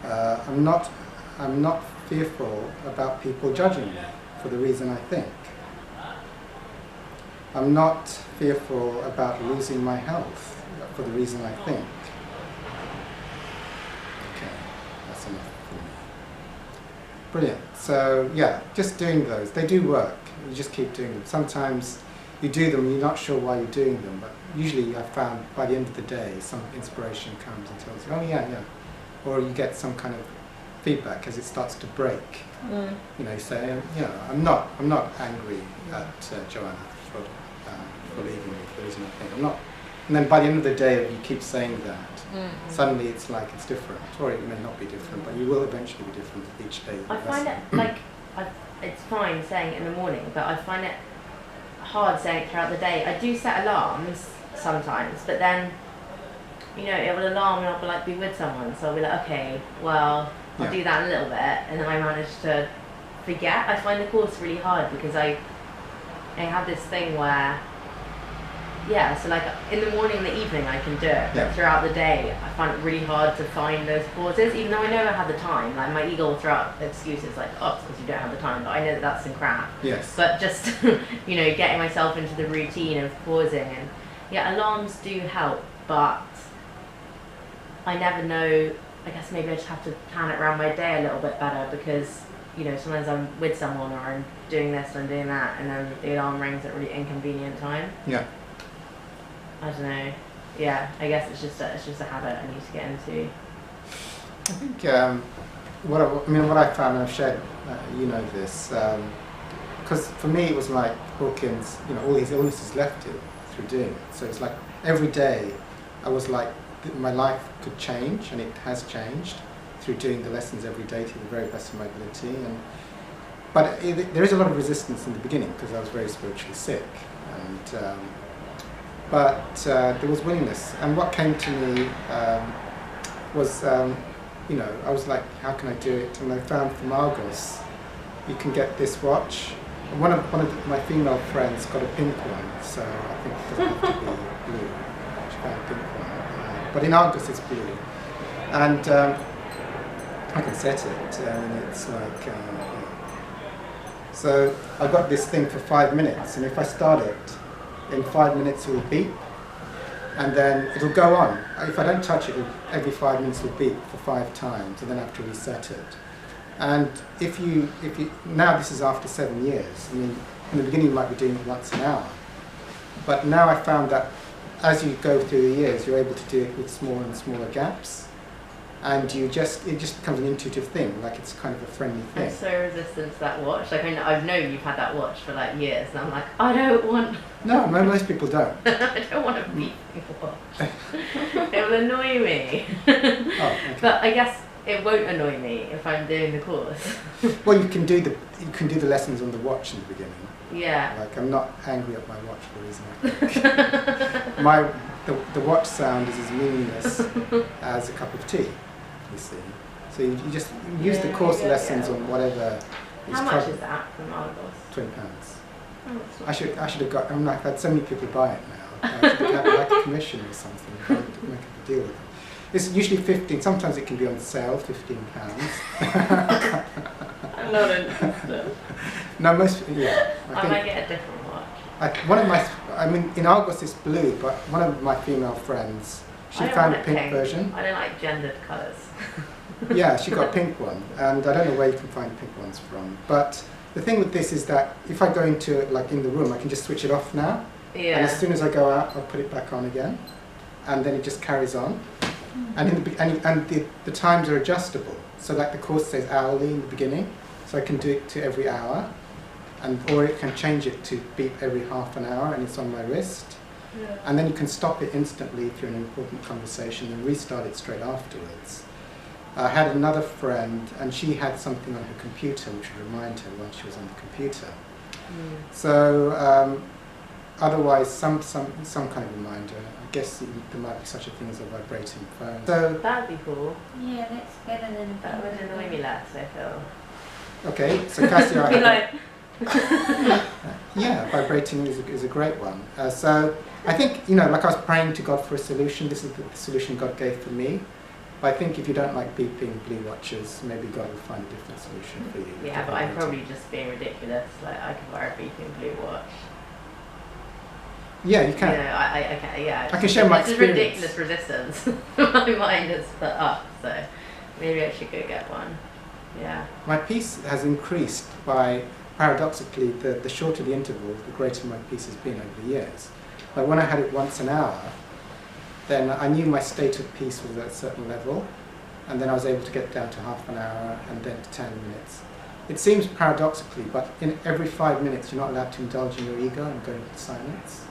I'm not fearful about people judging me for the reason I think. I'm not fearful about losing my health for the reason I think. Okay, that's enough for me. Brilliant. So yeah, just doing those. They do work. You just keep doing them. Sometimes you do them and you're not sure why you're doing them, but usually I've found by the end of the day some inspiration comes and tells you, oh yeah, yeah. Or you get some kind of feedback as it starts to break. You know, you say, you know, I'm not angry at Joanna for leaving me for the reason I think. I'm not. And then by the end of the day, if you keep saying that, suddenly it's like it's different, or it may not be different, but you will eventually be different each day. I find it like it's fine saying it in the morning, but I find it hard saying it throughout the day. I do set alarms sometimes, but then, you know, it will alarm and I'll be with someone, so I'll be like, okay, well, I'll do that in a little bit, and then I manage to forget. I find the course really hard because I have this thing where, yeah, so like in the morning and the evening I can do it, but throughout the day I find it really hard to find those pauses, even though I know I have the time. Like my ego will throw out excuses like, oh, it's because you don't have the time, but I know that that's some crap. Yes. But just, you know, getting myself into the routine of pausing, and yeah, alarms do help, but I never know. I guess maybe I just have to plan it around my day a little bit better, because, you know, sometimes I'm with someone or I'm doing this and I'm doing that, and then the alarm rings at a really inconvenient time. Yeah. I don't know. Yeah, I guess it's just a habit I need to get into. I think what I found, and I've shared, you know this, because for me it was like Hawkins, you know, all his illnesses left it through doing it. So it's like every day I was like, my life could change, and it has changed through doing the lessons every day to the very best of my ability. But there is a lot of resistance in the beginning because I was very spiritually sick, and but there was willingness. And what came to me was, you know, I was like, how can I do it? And I found from Argos, you can get this watch. And one of my female friends got a pink one, so I think it doesn't have to be blue. She found a pink one. But in August it's blue, and I can set it, and it's like, so I've got this thing for 5 minutes, and if I start it, in 5 minutes it will beep, and then it'll go on. If I don't touch it, every 5 minutes it will beep for 5 times, and then I have to reset it. And if you now this is after 7 years. I mean, in the beginning you might be doing it once an hour, but now I found that as you go through the years, you're able to do it with smaller and smaller gaps, and it just becomes an intuitive thing, like it's kind of a friendly thing. I'm so resistant to that watch. Like, I mean, I've known you've had that watch for like years, and I'm like, I don't want. No, most people don't. I don't want a beeping watch. It will annoy me. Oh, okay. But I guess it won't annoy me if I'm doing the course. Well, you can do the lessons on the watch in the beginning. Yeah. Like, I'm not angry at my watch for the reason I think. The watch sound is as meaningless as a cup of tea, you see. So you just use the course lessons on whatever How much is that from Argos? £20. Oh, that's not I should have got. I've had so many people buy it now. I should have like a commission or something. To make a deal with it. It's usually 15. Sometimes it can be on sale, £15. I'm not interested. No, most. Yeah. I might get a different watch. One of my. I mean, in Argos it's blue, but one of my female friends, she found a pink version. I don't like gendered colours. Yeah, she got a pink one, and I don't know where you can find pink ones from. But the thing with this is that if I go into it, like in the room, I can just switch it off now. Yeah. And as soon as I go out, I'll put it back on again, and then it just carries on. And the times are adjustable. So like the course says hourly in the beginning, so I can do it to every hour, or it can change it to beep every half an hour, and it's on my wrist. Yeah. And then you can stop it instantly if you're in an important conversation and restart it straight afterwards. I had another friend, and she had something on her computer which would remind her when she was on the computer. So otherwise, some kind of reminder. I guess there might be such a thing as a vibrating phone. So that'd be cool. Yeah, that's better than a That would annoy me less, I feel. okay, so Cassia, I Be have yeah, vibrating is a great one. So I think, like I was praying to God for a solution. This is the solution God gave for me. But I think if you don't like beeping blue watches, maybe God will find a different solution for you. Yeah, but I'm probably just being ridiculous. Like, I could wear a beeping blue watch. Yeah, you can. I can. Yeah. I can share my It's just experience. ridiculous resistance my mind has put up. So maybe I should go get one. Yeah. My peace has increased by, paradoxically, the shorter the interval, the greater my peace has been over the years. Like when I had it once an hour, then I knew my state of peace was at a certain level, and then I was able to get down to half an hour and then to 10 minutes. It seems paradoxically, but in every 5 minutes you're not allowed to indulge in your ego and go into silence.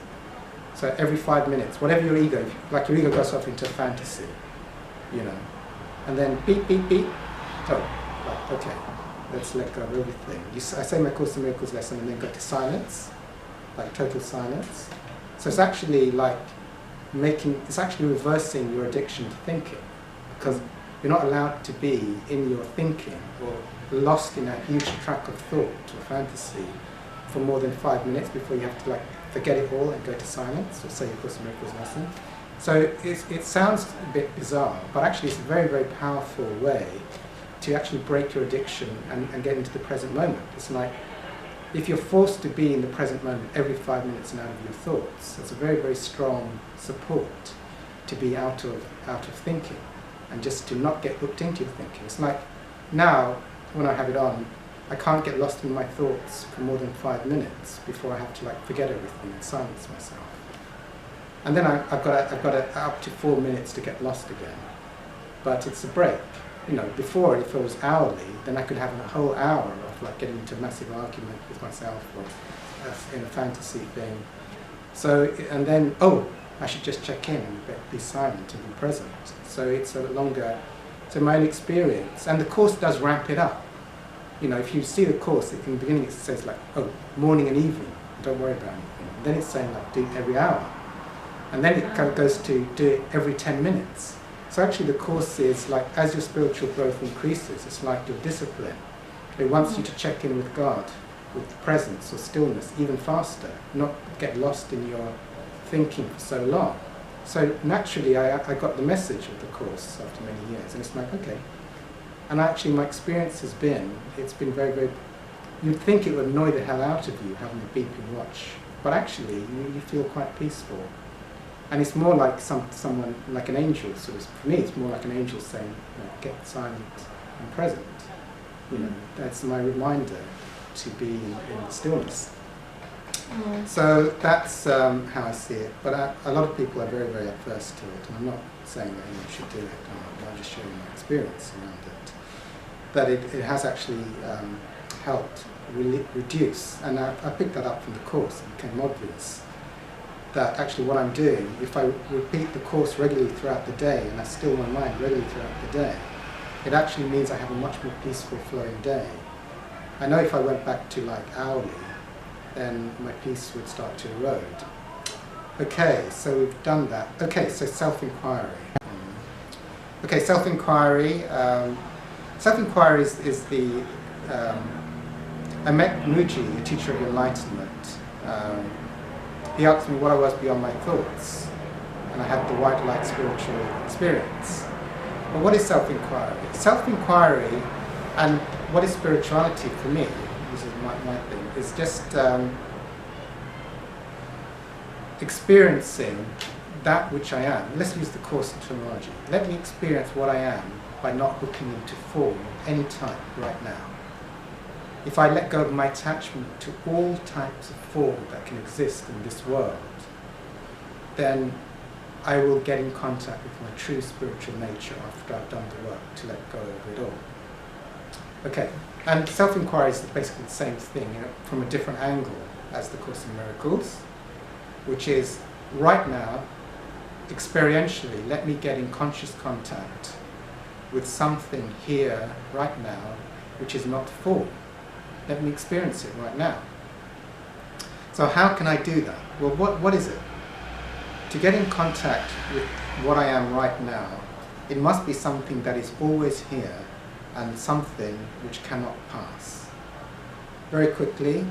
So every 5 minutes, whatever your ego, like your ego goes off into a fantasy, and then beep, beep, beep. Oh, right, okay, let's let go of everything. I say my Course in Miracles lesson and then go to silence, like total silence. So it's actually like it's actually reversing your addiction to thinking, because you're not allowed to be in your thinking or lost in a huge track of thought or fantasy for more than 5 minutes before you have to forget it all and go to silence, or say your Course in Miracles lesson. So it sounds a bit bizarre, but actually it's a very, very powerful way to actually break your addiction and get into the present moment. It's like, if you're forced to be in the present moment every 5 minutes and out of your thoughts, it's a very, very strong support to be out of thinking and just to not get hooked into your thinking. It's like now, when I have it on, I can't get lost in my thoughts for more than 5 minutes before I have to forget everything and silence myself. And then I've got up to 4 minutes to get lost again. But it's a break. Before, if it was hourly, then I could have a whole hour of getting into a massive argument with myself or in a fantasy thing. So, and then, I should just check in and be silent and be present. So it's a longer, so my own experience. And the Course does ramp it up. If you see the Course, in the beginning it says morning and evening, don't worry about anything. And then it's saying do it every hour. And then it kind of goes to do it every 10 minutes. So actually the Course is as your spiritual growth increases, it's like your discipline. It wants you to check in with God, with presence or stillness, even faster, not get lost in your thinking for so long. So naturally I got the message of the Course after many years, and it's okay. And actually my experience has been, it's been very, very, you'd think it would annoy the hell out of you having a beeping watch, but actually you feel quite peaceful. And it's more like someone, like an angel, for me it's more like an angel saying, get silent and present. That's my reminder to be in stillness. So that's how I see it. But a lot of people are very, very adverse to it, and I'm not saying that anyone should do it. I'm just sharing my experience around it. That it has actually helped reduce, and I picked that up from the Course. It became obvious that actually what I'm doing, if I repeat the Course regularly throughout the day, and I still my mind regularly throughout the day, it actually means I have a much more peaceful flowing day. I know if I went back to hourly, then my peace would start to erode. Okay, so we've done that. Okay, so self-inquiry. Okay, self-inquiry. Self-inquiry is the I met Muji, a teacher of enlightenment. He asked me what I was beyond my thoughts, and I had the white light spiritual experience. But what is self-inquiry? Self-inquiry and what is spirituality for me, this is my thing, is just experiencing that which I am. Let's use the Course terminology. Let me experience what I am by not hooking into form any type right now. If I let go of my attachment to all types of form that can exist in this world, then I will get in contact with my true spiritual nature after I've done the work to let go of it all. Okay, and self-inquiry is basically the same thing, from a different angle as the Course in Miracles, which is right now, experientially, let me get in conscious contact with something here, right now, which is not form. Let me experience it right now. So how can I do that? Well, what is it? To get in contact with what I am right now, it must be something that is always here and something which cannot pass. Very quickly,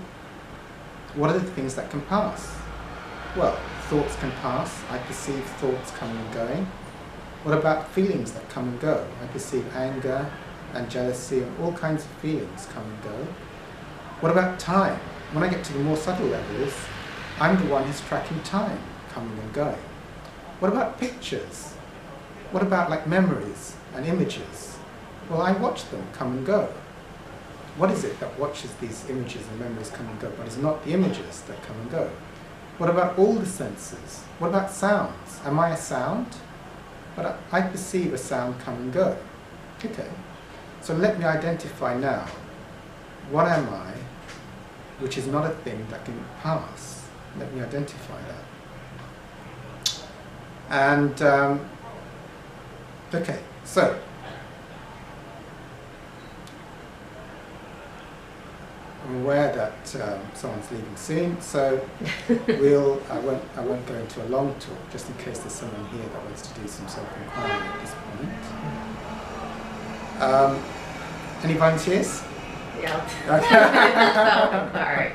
what are the things that can pass? Well, thoughts can pass. I perceive thoughts coming and going. What about feelings that come and go? I perceive anger and jealousy and all kinds of feelings come and go. What about time? When I get to the more subtle levels, I'm the one who's tracking time coming and going. What about pictures? What about like memories and images? Well, I watch them come and go. What is it that watches these images and memories come and go, but it's not the images that come and go? What about all the senses? What about sounds? Am I a sound? But I perceive a sound come and go. Okay, so let me identify now, what am I, which is not a thing that can pass. Let me identify that. And, okay, so, I'm aware that someone's leaving soon, so I won't go into a long talk, just in case there's someone here that wants to do some self-inquiry at this point. Any volunteers? Yeah, self-inquiry.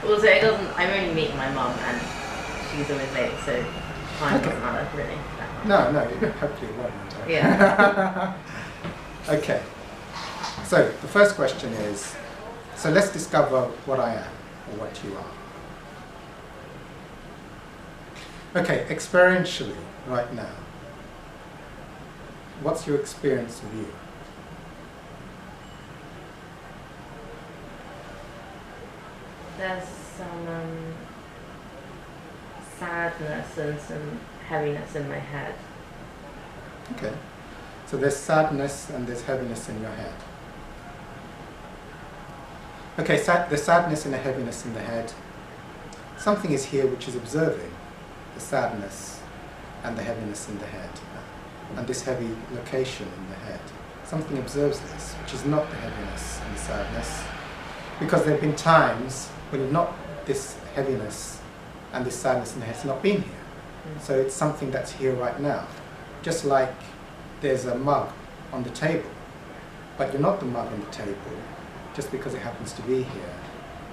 Also, it doesn't. I'm only meeting my mum, and she's always late, so time doesn't matter really. No, hopefully it won't matter. Yeah. Okay. So the first question is. So let's discover what I am, or what you are. Okay, experientially, right now, what's your experience of you? There's some sadness and some heaviness in my head. Okay, so there's sadness and there's heaviness in your head. Okay, the sadness and the heaviness in the head. Something is here which is observing the sadness and the heaviness in the head, and this heavy location in the head. Something observes this, which is not the heaviness and the sadness, because there have been times when not this heaviness and this sadness in the head has not been here. So it's something that's here right now. Just like there's a mug on the table, but you're not the mug on the table. Just because it happens to be here,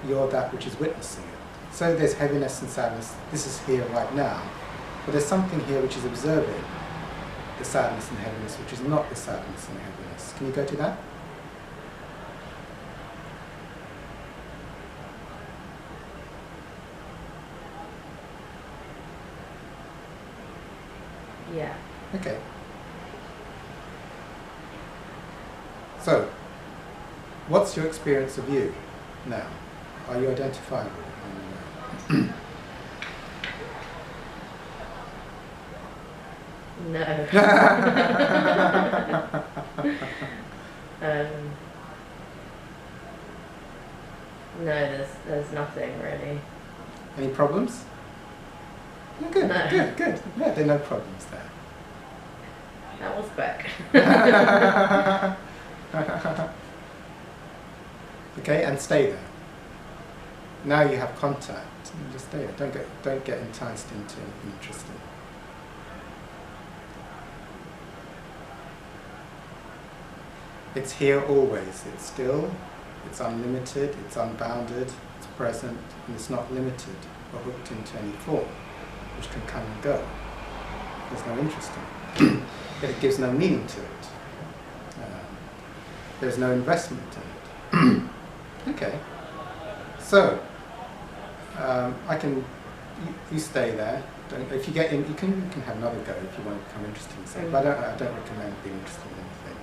you're that which is witnessing it. So there's heaviness and sadness, this is here right now, but there's something here which is observing the sadness and heaviness, which is not the sadness and heaviness. Can you go to that? Yeah. Okay. So, what's your experience of you now? Are you identifiable? No. No, there's nothing really. Any problems? Oh, good, No. good. Yeah, there are no problems there. That was quick. Okay, and stay there. Now you have contact. You just stay there. Don't get enticed into anything interesting. It's here always. It's still. It's unlimited, it's unbounded, it's present, and it's not limited or hooked into any form, which can come and go. There's no interest in it. But it gives no meaning to it. There's no investment in it. Okay. So, I can, you stay there. If you get in, you can have another go if you want to become interested in something. But I don't recommend being interested in anything.